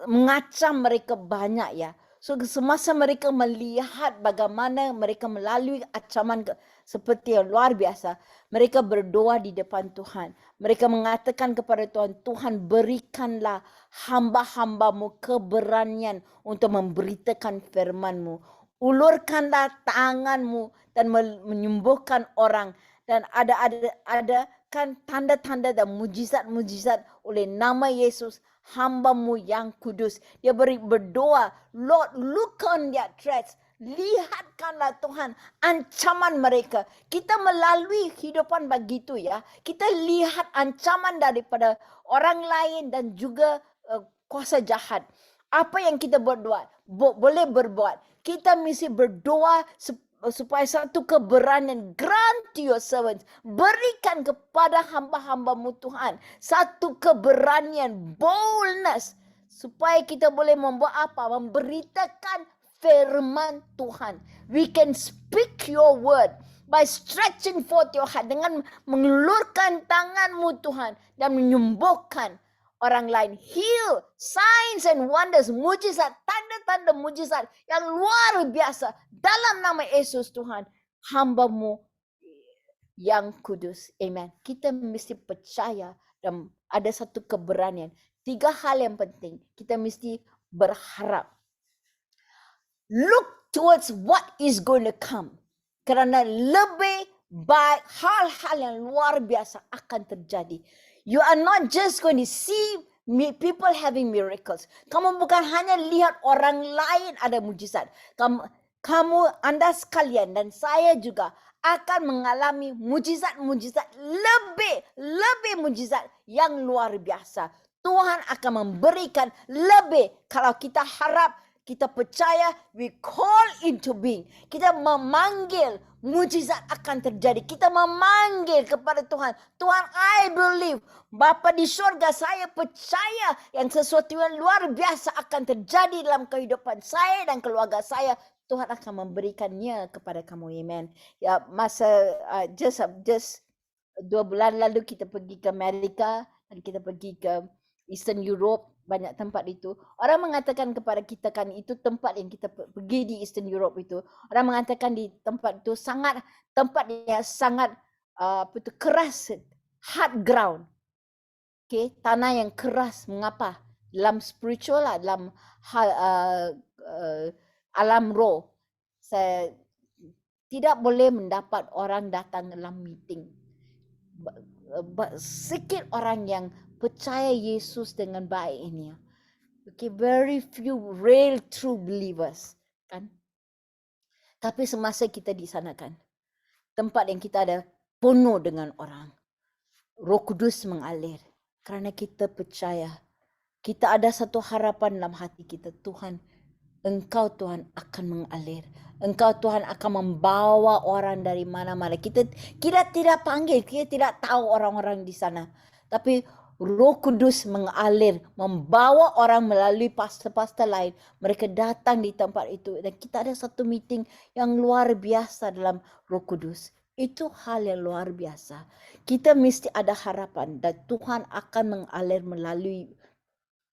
mengacam mereka banyak ya. So semasa mereka melihat bagaimana mereka melalui ancaman seperti yang luar biasa, mereka berdoa di depan Tuhan. Mereka mengatakan kepada Tuhan, Tuhan berikanlah hamba-hambamu keberanian untuk memberitakan firman-Mu. Ulurkanlah tangan-Mu dan menyembuhkan orang. Dan ada kan tanda-tanda dan mujizat-mujizat oleh nama Yesus, hamba-Mu yang kudus. Dia berdoa, Lord, look on their threats. Lihatkanlah Tuhan ancaman mereka. Kita melalui kehidupan begitu ya. Kita lihat ancaman daripada orang lain dan juga kuasa jahat. Apa yang kita berdoa? Boleh berbuat. Kita mesti berdoa supaya satu keberanian, grant to your servants, berikan kepada hamba-hamba-Mu Tuhan satu keberanian, boldness, supaya kita boleh membuat apa? Memberitakan firman Tuhan. We can speak your word by stretching forth your hand, dengan mengulurkan tangan-Mu Tuhan dan menyembuhkan orang lain. Heal, signs and wonders, mujizat, tanda-tanda mujizat yang luar biasa dalam nama Yesus Tuhan, hamba-Mu yang kudus. Amen. Kita mesti percaya dan ada satu keberanian. 3 hal yang penting. Kita mesti berharap. Look towards what is going to come. Kerana lebih baik hal-hal yang luar biasa akan terjadi. You are not just going to see people having miracles. Kamu bukan hanya lihat orang lain ada mujizat. Anda sekalian dan saya juga akan mengalami mujizat-mujizat lebih mujizat yang luar biasa. Tuhan akan memberikan lebih kalau kita harap, kita percaya, we call into being. Kita memanggil, mujizat akan terjadi. Kita memanggil kepada Tuhan. Tuhan, I believe. Bapa di surga, saya percaya yang sesuatu yang luar biasa akan terjadi dalam kehidupan saya dan keluarga saya. Tuhan akan memberikannya kepada kamu. Amen. Ya, masa just 2 bulan lalu kita pergi ke Amerika dan kita pergi ke Eastern Europe, banyak tempat itu. Orang mengatakan kepada kita kan itu tempat yang kita pergi di Eastern Europe itu. Orang mengatakan di tempat itu tempat yang sangat keras, hard ground. Okay, tanah yang keras. Mengapa? Dalam spiritual lah, dalam alam roh. Saya tidak boleh mendapat orang datang dalam meeting. Sikit orang yang percaya Yesus dengan baik ini. Okay, very few real true believers, kan? Tapi semasa kita di sana kan, tempat yang kita ada penuh dengan orang. Roh Kudus mengalir kerana kita percaya. Kita ada satu harapan dalam hati kita, Tuhan, Engkau Tuhan akan mengalir. Engkau Tuhan akan membawa orang dari mana-mana. Kita tidak panggil, kita tidak tahu orang-orang di sana. Tapi Roh Kudus mengalir, membawa orang melalui pastor-pastor lain. Mereka datang di tempat itu dan kita ada satu meeting yang luar biasa dalam Roh Kudus. Itu hal yang luar biasa. Kita mesti ada harapan dan Tuhan akan mengalir melalui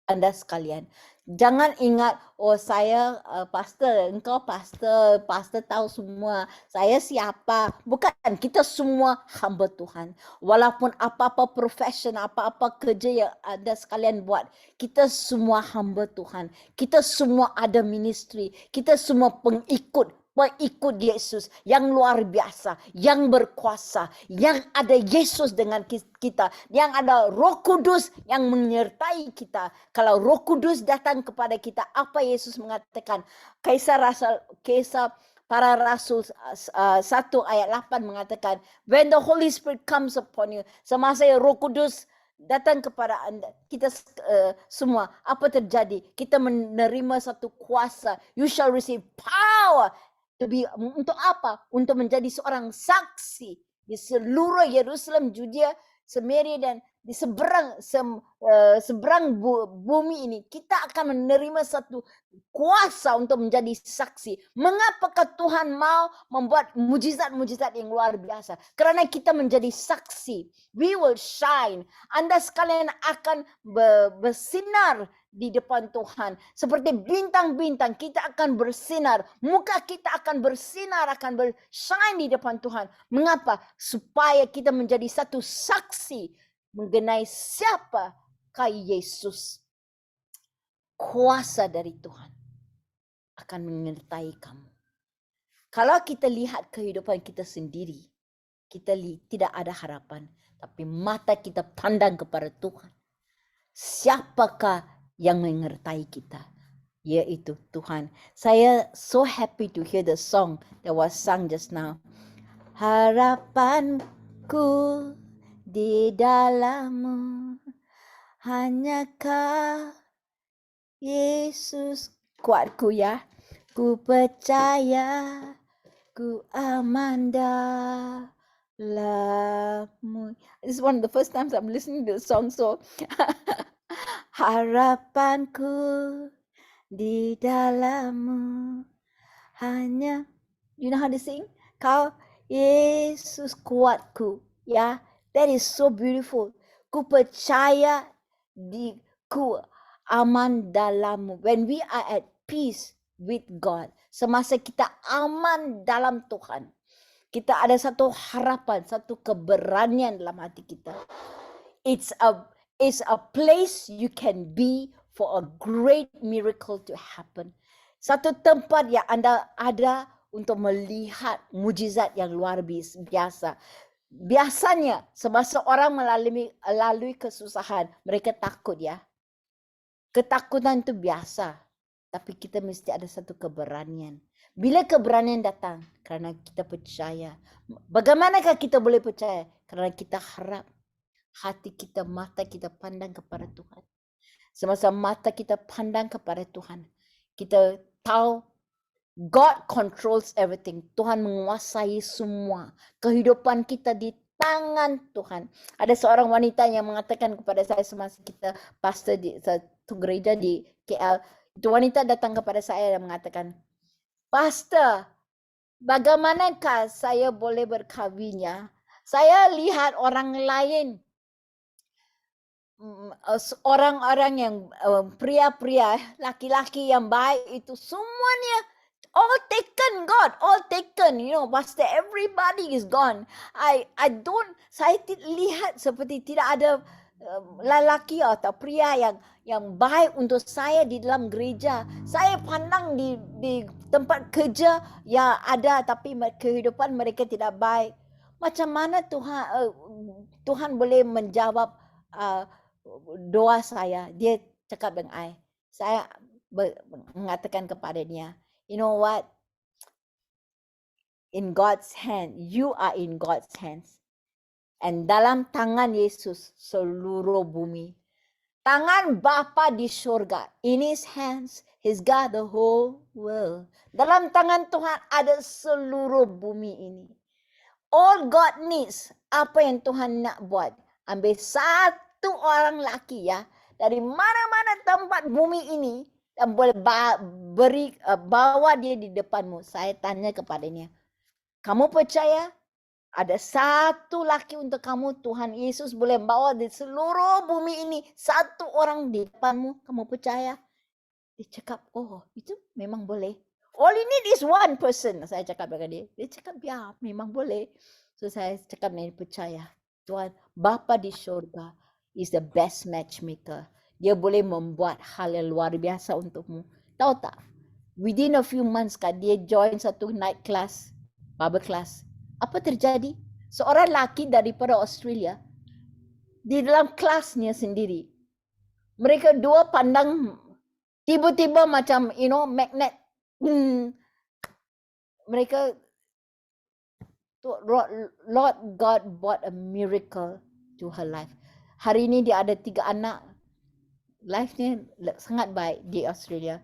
anda sekalian. Jangan ingat, oh saya pastor, engkau pastor tahu semua. Saya siapa? Bukan, kita semua hamba Tuhan. Walaupun apa-apa profession, apa-apa kerja yang anda sekalian buat, kita semua hamba Tuhan. Kita semua ada ministry. Kita semua pengikut Yesus yang luar biasa, yang berkuasa, yang ada Yesus dengan kita, yang ada Roh Kudus yang menyertai kita. Kalau Roh Kudus datang kepada kita, apa Yesus mengatakan? Kisah para Rasul 1 ayat 8 mengatakan, when the Holy Spirit comes upon you, semasa Roh Kudus datang kepada anda, kita semua, apa terjadi? Kita menerima satu kuasa. You shall receive power. Untuk apa? Untuk menjadi seorang saksi di seluruh Yerusalem, Judea, Samaria dan di seberang bumi ini. Kita akan menerima satu kuasa untuk menjadi saksi. Mengapakah Tuhan mau membuat mujizat-mujizat yang luar biasa? Kerana kita menjadi saksi. We will shine. Anda sekalian akan bersinar di depan Tuhan. Seperti bintang-bintang, kita akan bersinar. Muka kita akan bersinar, akan bershine di depan Tuhan. Mengapa? Supaya kita menjadi satu saksi mengenai siapakah Yesus. Kuasa dari Tuhan akan menyertai kamu. Kalau kita lihat kehidupan kita sendiri, kita tidak ada harapan. Tapi mata kita pandang kepada Tuhan. Siapakah yang menyertai kita, yaitu Tuhan. Saya so happy to hear the song that was sung just now. Harapanku di dalam-Mu, hanya Kau Yesus, kuatku ya. Ku percaya, ku aman dalam-Mu. This is one of the first times I'm listening to the song, so harapanku di dalam-Mu, hanya, you know how to sing? Kau Yesus kuatku, ya. That is so beautiful. Ku percaya ku aman dalam-Mu. When we are at peace with God, semasa kita aman dalam Tuhan, kita ada satu harapan, satu keberanian dalam hati kita. It's a place you can be for a great miracle to happen. Satu tempat yang anda ada untuk melihat mujizat yang luar biasa. biasanya semasa orang melalui kesusahan, mereka takut ya. Ketakutan itu biasa, tapi kita mesti ada satu keberanian. Bila keberanian datang, karena kita percaya. Bagaimanakah kita boleh percaya? Karena kita harap hati kita, mata kita pandang kepada Tuhan. Semasa mata kita pandang kepada Tuhan, kita tahu God controls everything. Tuhan menguasai semua. Kehidupan kita di tangan Tuhan. Ada seorang wanita yang mengatakan kepada saya semasa kita pastor di satu gereja di KL. Itu wanita datang kepada saya dan mengatakan, "Pastor, bagaimanakah saya boleh berkahwin ya? Saya lihat orang lain, orang-orang yang pria-pria, laki-laki yang baik itu semuanya all taken, God, all taken. You know, Pastor, everybody is gone. Saya lihat seperti tidak ada lelaki atau pria yang baik untuk saya di dalam gereja. Saya pandang di tempat kerja yang ada, tapi kehidupan mereka tidak baik. Macam mana Tuhan boleh menjawab doa saya? Dia cakap dengan saya mengatakan kepada dia, you know what? In God's hand, you are in God's hands. And dalam tangan Yesus seluruh bumi. Tangan Bapa di surga. In His hands, He's got the whole world. Dalam tangan Tuhan ada seluruh bumi ini. All God needs, apa yang Tuhan nak buat, ambil satu orang laki ya, dari mana-mana tempat bumi ini, dan boleh bawa dia di depanmu. Saya tanya kepadanya, kamu percaya ada satu laki untuk kamu, Tuhan Yesus boleh bawa di seluruh bumi ini, satu orang di depanmu, kamu percaya? Dia cakap, oh itu memang boleh. All you need is one person. Saya cakap dengan dia. Dia cakap, ya memang boleh. So saya cakap dengan dia, percaya. Tuhan, Bapa di syurga is the best matchmaker. Dia boleh membuat hal yang luar biasa untukmu. Tahu tak? Within a few months kan, dia join satu night class, Bible class. Apa terjadi? Seorang lelaki daripada Australia, di dalam kelasnya sendiri, mereka dua pandang tiba-tiba macam, you know, magnet. Mereka, Lord God brought a miracle to her life. Hari ini dia ada 3 anak. Life-nya sangat baik di Australia.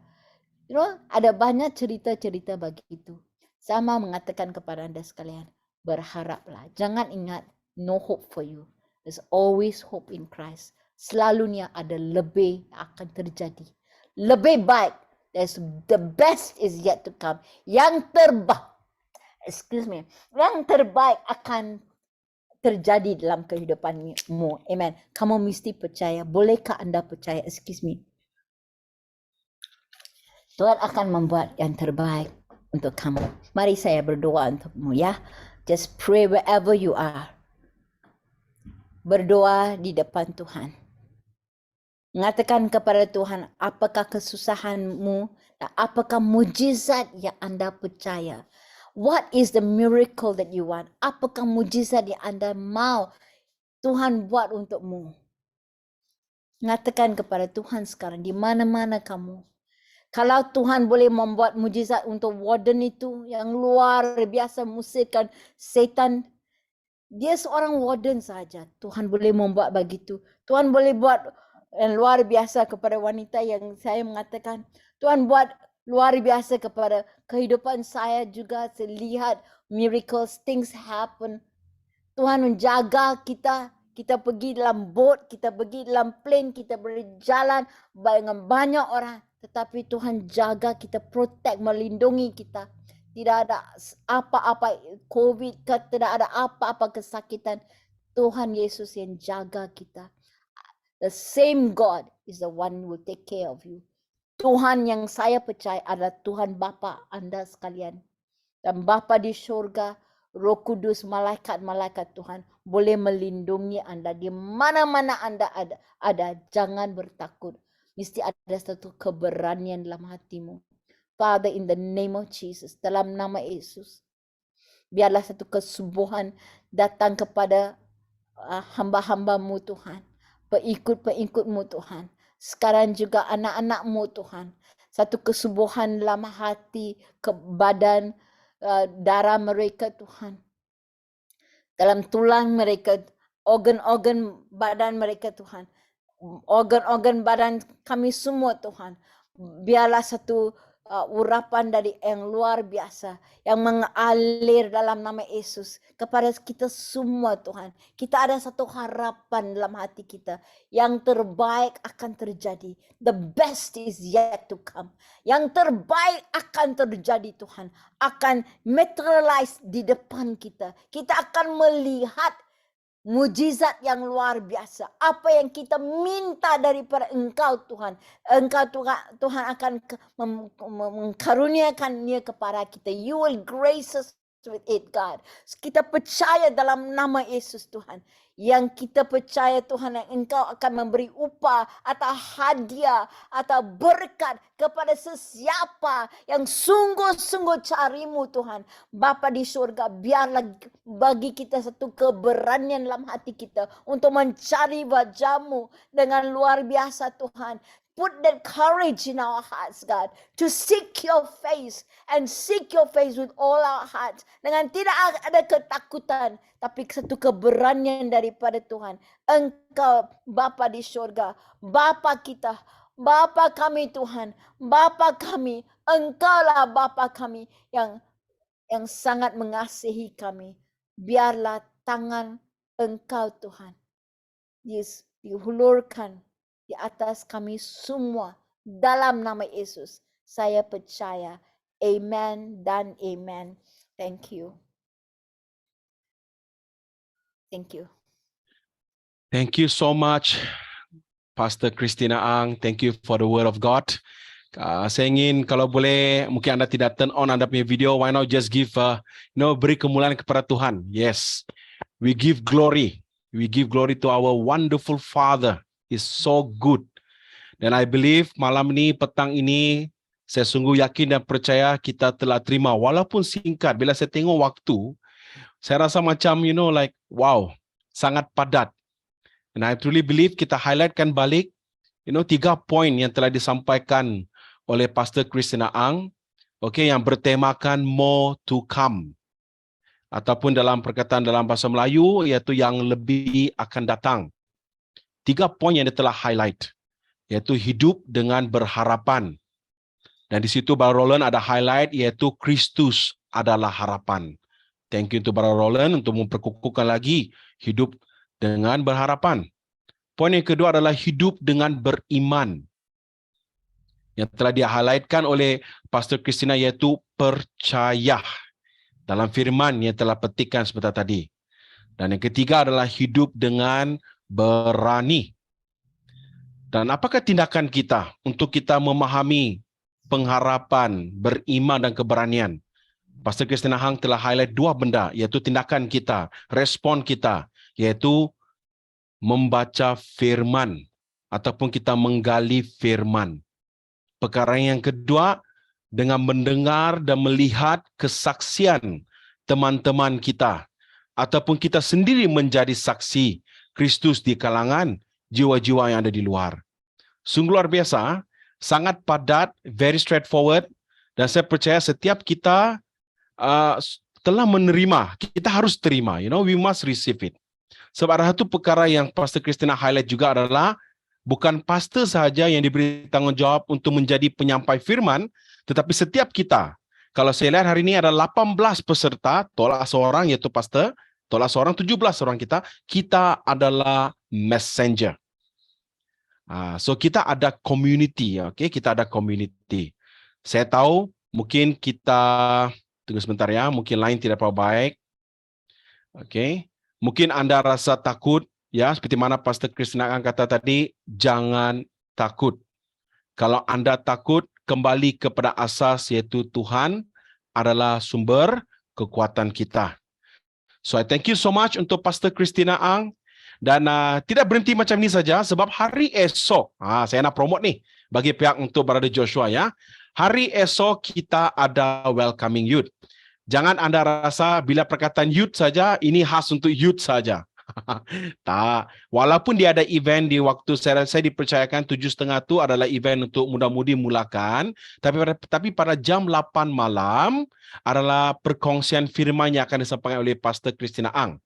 You know, ada banyak cerita-cerita begitu. Sama mengatakan kepada anda sekalian, berharaplah. Jangan ingat, no hope for you. There's always hope in Christ. Selalunya ada lebih akan terjadi. Lebih baik. There's the best is yet to come. Yang terbaik akan terjadi dalam kehidupanmu. Amen. Kamu mesti percaya. Bolehkah anda percaya? Tuhan akan membuat yang terbaik untuk kamu. Mari saya berdoa untukmu ya. Just pray wherever you are. Berdoa di depan Tuhan. Mengatakan kepada Tuhan, apakah kesusahanmu dan apakah mujizat yang anda percaya? What is the miracle that you want? Apakah mujizat yang anda mau Tuhan buat untukmu? Mengatakan kepada Tuhan sekarang, di mana-mana kamu. Kalau Tuhan boleh membuat mujizat untuk warden itu yang luar biasa musirkan setan, dia seorang warden saja. Tuhan boleh membuat begitu. Tuhan boleh buat yang luar biasa kepada wanita yang saya mengatakan. Tuhan buat luar biasa kepada kehidupan saya juga. Saya lihat miracles, things happen. Tuhan menjaga kita. Kita pergi dalam boat, kita pergi dalam plane, kita berjalan dengan banyak orang. Tetapi Tuhan jaga kita, protect, melindungi kita. Tidak ada apa-apa COVID, tidak ada apa-apa kesakitan. Tuhan Yesus yang jaga kita. The same God is the one who will take care of you. Tuhan yang saya percaya adalah Tuhan Bapa anda sekalian. Dan Bapa di syurga, Roh Kudus, malaikat-malaikat Tuhan boleh melindungi anda di mana-mana anda ada. Jangan bertakut. Mesti ada satu keberanian dalam hatimu. Father, in the name of Jesus, dalam nama Yesus, Biarlah satu kesubuhan datang kepada hamba-hambamu Tuhan, pengikut-pengikutmu Tuhan. Sekarang juga anak-anakmu Tuhan. Satu kesubuhan dalam hati, ke badan, darah mereka Tuhan. Dalam tulang mereka, organ-organ badan mereka Tuhan. Organ-organ badan kami semua Tuhan. Biarlah satu urapan dari yang luar biasa yang mengalir dalam nama Yesus kepada kita semua Tuhan. Kita ada satu harapan dalam hati kita. Yang terbaik akan terjadi. The best is yet to come. Yang terbaik akan terjadi Tuhan. Akan materialize di depan kita. Kita akan melihat mujizat yang luar biasa. Apa yang kita minta daripada Engkau Tuhan. Engkau Tuhan akan mengkaruniakannya kepada kita. You will grace us with it, God. Kita percaya dalam nama Yesus Tuhan. Yang kita percaya Tuhan yang Engkau akan memberi upah atau hadiah atau berkat kepada sesiapa yang sungguh-sungguh carimu Tuhan. Bapa di surga, biarlah bagi kita satu keberanian dalam hati kita untuk mencari wajah-Mu dengan luar biasa Tuhan. Put that courage in our hearts, God, to seek your face and seek your face with all our hearts. Dengan tidak ada ketakutan, tapi satu keberanian daripada Tuhan. Engkau Bapa di surga, Bapa kita, Bapa kami Tuhan, Bapa kami, Engkaulah Bapa kami yang sangat mengasihi kami. Biarlah tangan Engkau Tuhan dihulurkan di atas kami semua dalam nama Yesus. Saya percaya. Amen dan amen. Thank you. Thank you. Thank you so much, Pastor Christina Ang. Thank you for the word of God. Saya ingin kalau boleh, mungkin anda tidak turn on anda punya video, why not just give, beri kemuliaan kepada Tuhan. Yes, we give glory. We give glory to our wonderful Father. Is so good. Dan I believe malam ini, petang ini, saya sungguh yakin dan percaya kita telah terima, walaupun singkat. Bila saya tengok waktu, saya rasa macam, wow, sangat padat. And I truly believe kita highlightkan balik, 3 poin yang telah disampaikan oleh Pastor Christina Ang, yang bertemakan more to come. Ataupun dalam perkataan dalam bahasa Melayu, iaitu yang lebih akan datang. 3 poin yang dia telah highlight, iaitu hidup dengan berharapan. Dan di situ Brother Roland ada highlight, iaitu Kristus adalah harapan. Thank you to Brother Roland untuk memperkukuhkan lagi hidup dengan berharapan. Poin yang kedua adalah hidup dengan beriman. Yang telah di-highlightkan oleh Pastor Christina, iaitu percaya dalam firman yang telah petikkan sebentar tadi. Dan yang ketiga adalah hidup dengan berani. Dan apakah tindakan kita untuk kita memahami pengharapan, beriman dan keberanian? Pastor Christina Hang telah highlight 2 benda, iaitu tindakan kita, respon kita, iaitu membaca firman ataupun kita menggali firman. Perkara yang kedua, dengan mendengar dan melihat kesaksian teman-teman kita ataupun kita sendiri menjadi saksi Kristus di kalangan jiwa-jiwa yang ada di luar. Sungguh luar biasa, sangat padat, very straightforward, dan saya percaya setiap kita telah menerima, kita harus terima, we must receive it. Sebab ada satu perkara yang Pastor Christina highlight juga adalah, bukan pastor sahaja yang diberi tanggungjawab untuk menjadi penyampai firman, tetapi setiap kita. Kalau saya lihat hari ini ada 18 peserta, tolak seorang iaitu pastor, tolak seorang, 17 orang kita adalah messenger. So kita ada community, kita ada community. Saya tahu mungkin kita, tunggu sebentar ya, mungkin lain tidak terlalu baik. Mungkin anda rasa takut, ya, seperti mana Pastor Christina akan kata tadi, jangan takut. Kalau anda takut, kembali kepada asas, yaitu Tuhan adalah sumber kekuatan kita. So I thank you so much untuk Pastor Christina Ang. Dan tidak berhenti macam ini saja, sebab hari esok, saya nak promote nih bagi pihak untuk Brother Joshua ya. Hari esok kita ada welcoming youth. Jangan Anda rasa bila perkataan youth saja, ini khas untuk youth saja. Tak. Walaupun dia ada event di waktu saya dipercayakan 7.30 itu adalah event untuk muda-mudi mulakan, tapi pada jam 8 malam adalah perkongsian firman yang akan disampaikan oleh Pastor Christina Ang.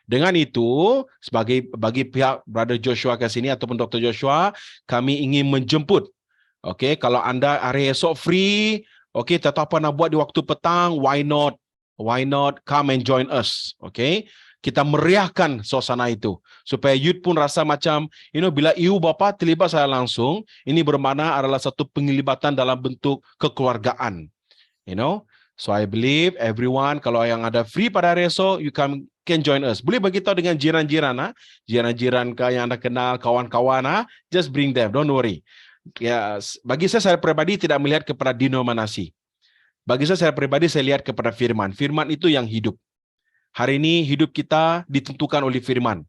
Dengan itu, bagi pihak Brother Joshua ke sini ataupun Dr. Joshua, kami ingin menjemput. Okey, kalau anda hari esok free, okey, tak tahu apa nak buat di waktu petang, why not? Why not come and join us? Okey. Kita meriahkan suasana itu supaya youth pun rasa macam bila ibu bapa terlibat saya langsung, ini bermakna adalah satu penglibatan dalam bentuk kekeluargaan. So I believe everyone, kalau yang ada free pada hari esok, you can join us. Boleh beritahu dengan jiran-jiran, jiran-jiran yang anda kenal, kawan-kawan, just bring them, don't worry. Ya, bagi saya pribadi tidak melihat kepada denominasi. Bagi saya pribadi saya lihat kepada firman. Firman itu yang hidup. Hari ini hidup kita ditentukan oleh firman.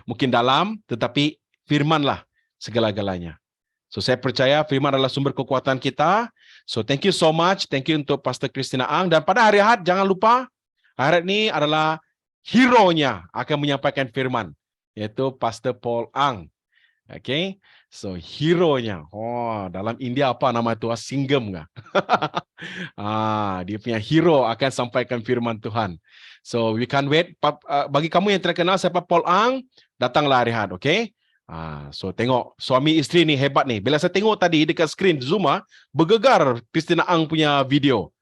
Mungkin dalam, tetapi firmanlah segala-galanya. So saya percaya firman adalah sumber kekuatan kita. So thank you so much. Thank you untuk Pastor Christina Ang. Dan pada hari Ahad, jangan lupa, hari ini adalah hero-nya akan menyampaikan firman, yaitu Pastor Paul Ang. Okay, so hero-nya. Oh, dalam India apa nama itu? Singgam nggak? Dia punya hero akan sampaikan firman Tuhan. So we can't wait. Bagi kamu yang terkenal siapa Paul Ang, datanglah hari Ahad, okay? So tengok suami isteri ni hebat ni. Bila saya tengok tadi dekat skrin Zoom, bergegar Christina Ang punya video.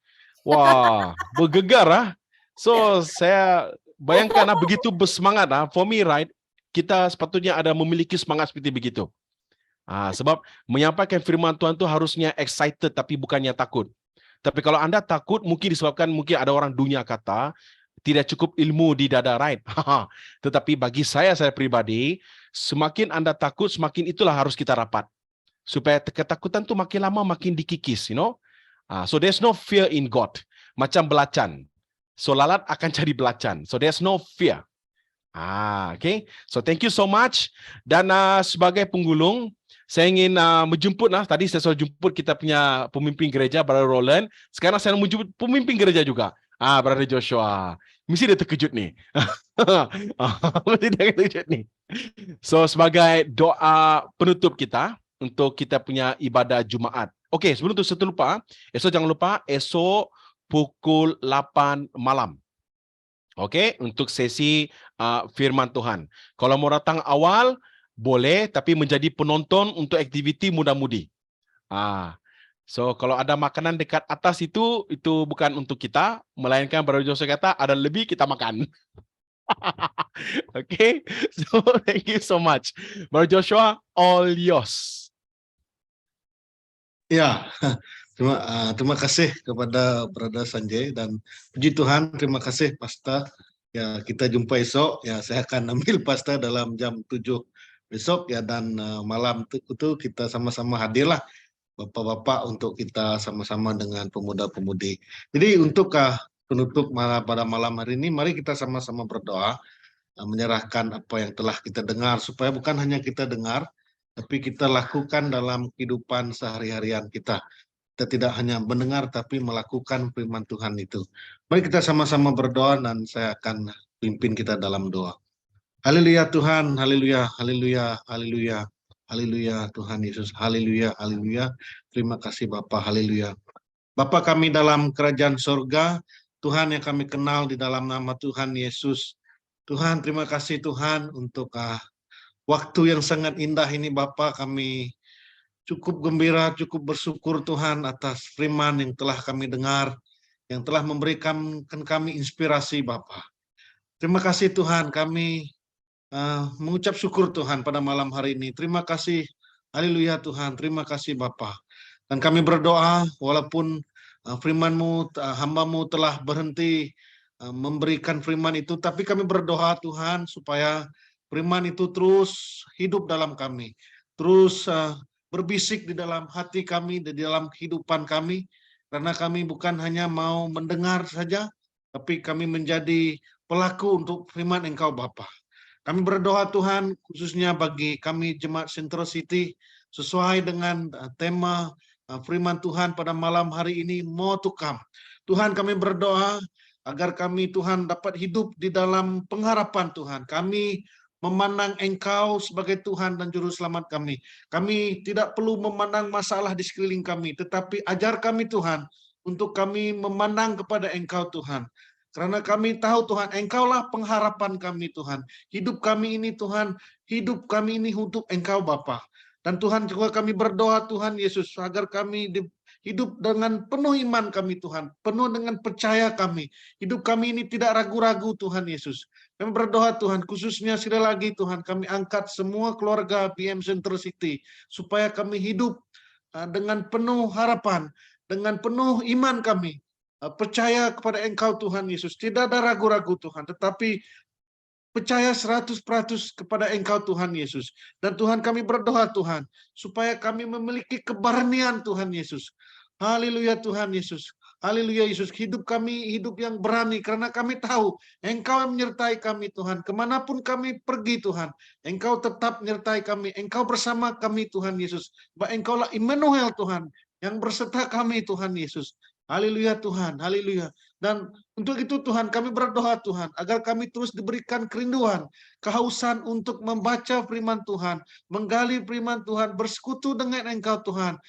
Wah, bergegar . So saya bayangkan begitu bersemangat . For me, right? Kita sepatutnya ada memiliki semangat seperti begitu. Sebab menyampaikan firman Tuhan itu harusnya excited tapi bukannya takut. Tapi kalau anda takut, mungkin disebabkan mungkin ada orang dunia kata tidak cukup ilmu di dada, right? Tetapi bagi saya pribadi, semakin anda takut, semakin itulah harus kita rapat. Supaya ketakutan itu makin lama makin dikikis, So there's no fear in God. Macam belacan. So lalat akan jadi belacan. So there's no fear. Okay. So thank you so much. Dan sebagai penggulung, saya ingin menjemput tadi saya sudah jemput kita punya pemimpin gereja Brother Roland. Sekarang saya menjemput pemimpin gereja juga. Brother Joshua. Mesti dia terkejut nih. Mesti dia terkejut nih. So sebagai doa penutup kita untuk kita punya ibadah Jumaat. Okey, sebelum itu saya lupa, esok jangan lupa esok pukul 8 malam. Okey, untuk sesi firman Tuhan. Kalau mau datang awal, boleh, tapi menjadi penonton untuk aktiviti muda-mudi. So kalau ada makanan dekat atas itu bukan untuk kita, melainkan Brother Joshua kata ada lebih kita makan. Okay, so thank you so much. Brother Joshua, all yours. Ya, terima kasih kepada Brother Sanjay dan puji Tuhan, terima kasih Pastor. Ya, kita jumpa esok. Ya, saya akan ambil Pastor dalam jam 7 besok ya, dan malam itu kita sama-sama hadirlah Bapak-bapak untuk kita sama-sama dengan pemuda-pemudi. Jadi untuk penutup pada malam hari ini, mari kita sama-sama berdoa, menyerahkan apa yang telah kita dengar supaya bukan hanya kita dengar, tapi kita lakukan dalam kehidupan sehari-harian kita. Kita tidak hanya mendengar, tapi melakukan firman Tuhan itu. Mari kita sama-sama berdoa dan saya akan pimpin kita dalam doa. Haleluya Tuhan, haleluya, haleluya, haleluya, haleluya Tuhan Yesus, haleluya, haleluya. Terima kasih Bapa, haleluya. Bapa kami dalam kerajaan surga, Tuhan yang kami kenal di dalam nama Tuhan Yesus. Tuhan, terima kasih Tuhan untuk waktu yang sangat indah ini Bapa, kami cukup gembira, cukup bersyukur Tuhan atas firman yang telah kami dengar, yang telah memberikan kami inspirasi Bapa. Terima kasih Tuhan, kami mengucap syukur Tuhan pada malam hari ini. Terima kasih, haleluya Tuhan, terima kasih Bapa. Dan kami berdoa walaupun firman-Mu, hamba-Mu telah berhenti memberikan firman itu, tapi kami berdoa Tuhan supaya firman itu terus hidup dalam kami, terus berbisik di dalam hati kami, di dalam kehidupan kami, karena kami bukan hanya mau mendengar saja, tapi kami menjadi pelaku untuk firman Engkau Bapa. Kami berdoa Tuhan khususnya bagi kami Jemaat Central City sesuai dengan tema firman Tuhan pada malam hari ini, more to come. Tuhan, kami berdoa agar kami Tuhan dapat hidup di dalam pengharapan Tuhan. Kami memandang Engkau sebagai Tuhan dan Juru Selamat kami. Kami tidak perlu memandang masalah di sekeliling kami, tetapi ajar kami Tuhan untuk kami memandang kepada Engkau Tuhan. Karena kami tahu Tuhan, Engkaulah pengharapan kami Tuhan. Hidup kami ini Tuhan, hidup kami ini untuk Engkau Bapa. Dan Tuhan juga kami berdoa Tuhan Yesus agar kami hidup dengan penuh iman kami Tuhan, penuh dengan percaya kami. Hidup kami ini tidak ragu-ragu Tuhan Yesus. Kami berdoa Tuhan, khususnya sekali lagi Tuhan, kami angkat semua keluarga PM Central City, supaya kami hidup dengan penuh harapan, dengan penuh iman kami, percaya kepada Engkau Tuhan Yesus. Tidak ada ragu-ragu Tuhan, tetapi percaya 100% kepada Engkau Tuhan Yesus. Dan Tuhan, kami berdoa Tuhan, supaya kami memiliki keberanian Tuhan Yesus. Haleluya Tuhan Yesus. Haleluya Yesus. Hidup kami hidup yang berani, karena kami tahu Engkau yang menyertai kami Tuhan. Kemanapun kami pergi Tuhan, Engkau tetap menyertai kami. Engkau bersama kami Tuhan Yesus. Bahwa Engkaulah Immanuel Tuhan, yang berserta kami Tuhan Yesus. Haleluya Tuhan, haleluya. Dan untuk itu Tuhan, kami berdoa Tuhan, agar kami terus diberikan kerinduan, kehausan untuk membaca firman Tuhan, menggali firman Tuhan, bersekutu dengan Engkau Tuhan,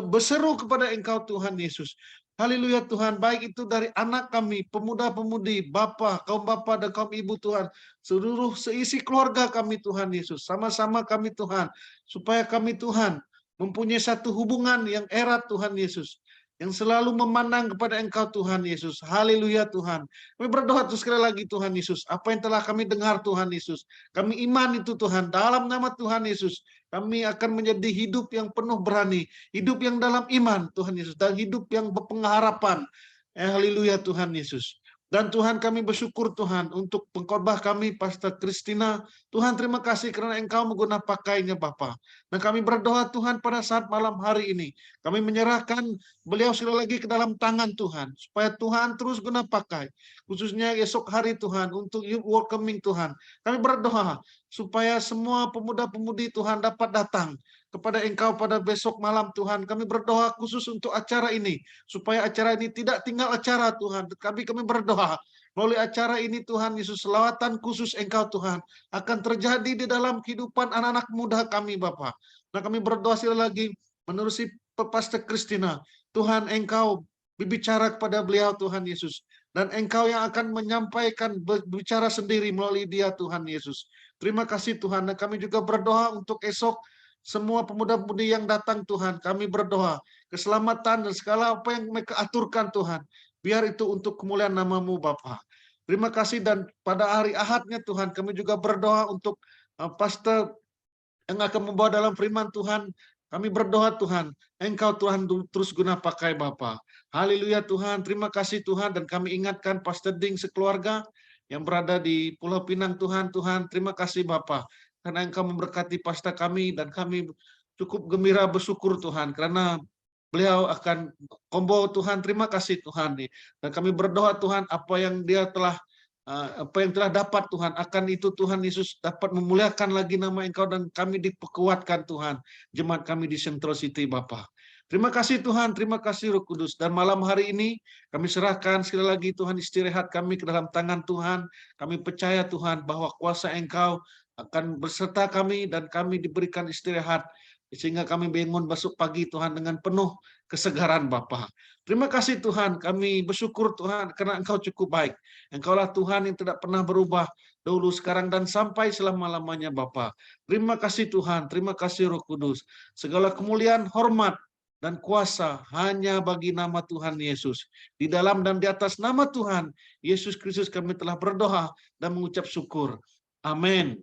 berseru kepada Engkau Tuhan Yesus. Haleluya Tuhan, baik itu dari anak kami, pemuda-pemudi, bapa, kaum bapa dan kaum ibu Tuhan, seluruh seisi keluarga kami Tuhan Yesus, sama-sama kami Tuhan, supaya kami Tuhan mempunyai satu hubungan yang erat Tuhan Yesus, yang selalu memandang kepada Engkau Tuhan Yesus. Haleluya Tuhan. Kami berdoa terus sekali lagi Tuhan Yesus. Apa yang telah kami dengar Tuhan Yesus, kami iman itu Tuhan. Dalam nama Tuhan Yesus, kami akan menjadi hidup yang penuh berani. Hidup yang dalam iman Tuhan Yesus. Dan hidup yang berpengharapan. Haleluya Tuhan Yesus. Dan Tuhan, kami bersyukur Tuhan untuk pengkhotbah kami Pastor Christina. Tuhan, terima kasih karena Engkau menggunakan pakainya Bapa. Dan kami berdoa Tuhan pada saat malam hari ini, kami menyerahkan beliau sekali lagi ke dalam tangan Tuhan, supaya Tuhan terus guna pakai, khususnya esok hari Tuhan, untuk youth welcoming Tuhan. Kami berdoa supaya semua pemuda-pemudi Tuhan dapat datang kepada Engkau pada besok malam Tuhan. Kami berdoa khusus untuk acara ini, supaya acara ini tidak tinggal acara Tuhan. Kami berdoa melalui acara ini Tuhan Yesus, selawatan khusus Engkau Tuhan akan terjadi di dalam kehidupan anak-anak muda kami Bapa. Nah, kami berdoa sekali lagi menerusi Pastor Christina. Tuhan, Engkau berbicara kepada beliau Tuhan Yesus, dan Engkau yang akan menyampaikan, berbicara sendiri melalui dia Tuhan Yesus. Terima kasih Tuhan. Dan kami juga berdoa untuk esok semua pemuda-pemudi yang datang Tuhan. Kami berdoa keselamatan dan segala apa yang mereka aturkan Tuhan, biar itu untuk kemuliaan nama-Mu Bapa. Terima kasih. Dan pada hari Ahadnya Tuhan, kami juga berdoa untuk pastor yang akan membawa dalam firman Tuhan. Kami berdoa Tuhan, Engkau Tuhan terus guna pakai Bapa. Haleluya Tuhan, terima kasih Tuhan. Dan kami ingatkan Pastor Ding sekeluarga yang berada di Pulau Pinang Tuhan. Tuhan, terima kasih Bapa, karena Engkau memberkati pastor kami, dan kami cukup gembira bersyukur Tuhan, karena beliau akan combo Tuhan. Terima kasih Tuhan. Dan kami berdoa Tuhan, apa yang telah dapat Tuhan, akan itu Tuhan Yesus dapat memuliakan lagi nama Engkau, dan kami diperkuatkan Tuhan, jemaat kami di Central City Bapa. Terima kasih Tuhan, terima kasih Roh Kudus. Dan malam hari ini kami serahkan sekali lagi Tuhan istirahat kami ke dalam tangan Tuhan. Kami percaya Tuhan bahwa kuasa Engkau akan berserta kami, dan kami diberikan istirahat sehingga kami bangun besok pagi Tuhan dengan penuh kesegaran Bapa. Terima kasih Tuhan, kami bersyukur Tuhan karena Engkau cukup baik. Engkaulah Tuhan yang tidak pernah berubah, dahulu, sekarang, dan sampai selama-lamanya Bapa. Terima kasih Tuhan, terima kasih Roh Kudus. Segala kemuliaan, hormat, dan kuasa hanya bagi nama Tuhan Yesus. Di dalam dan di atas nama Tuhan Yesus Kristus kami telah berdoa dan mengucap syukur. Amin.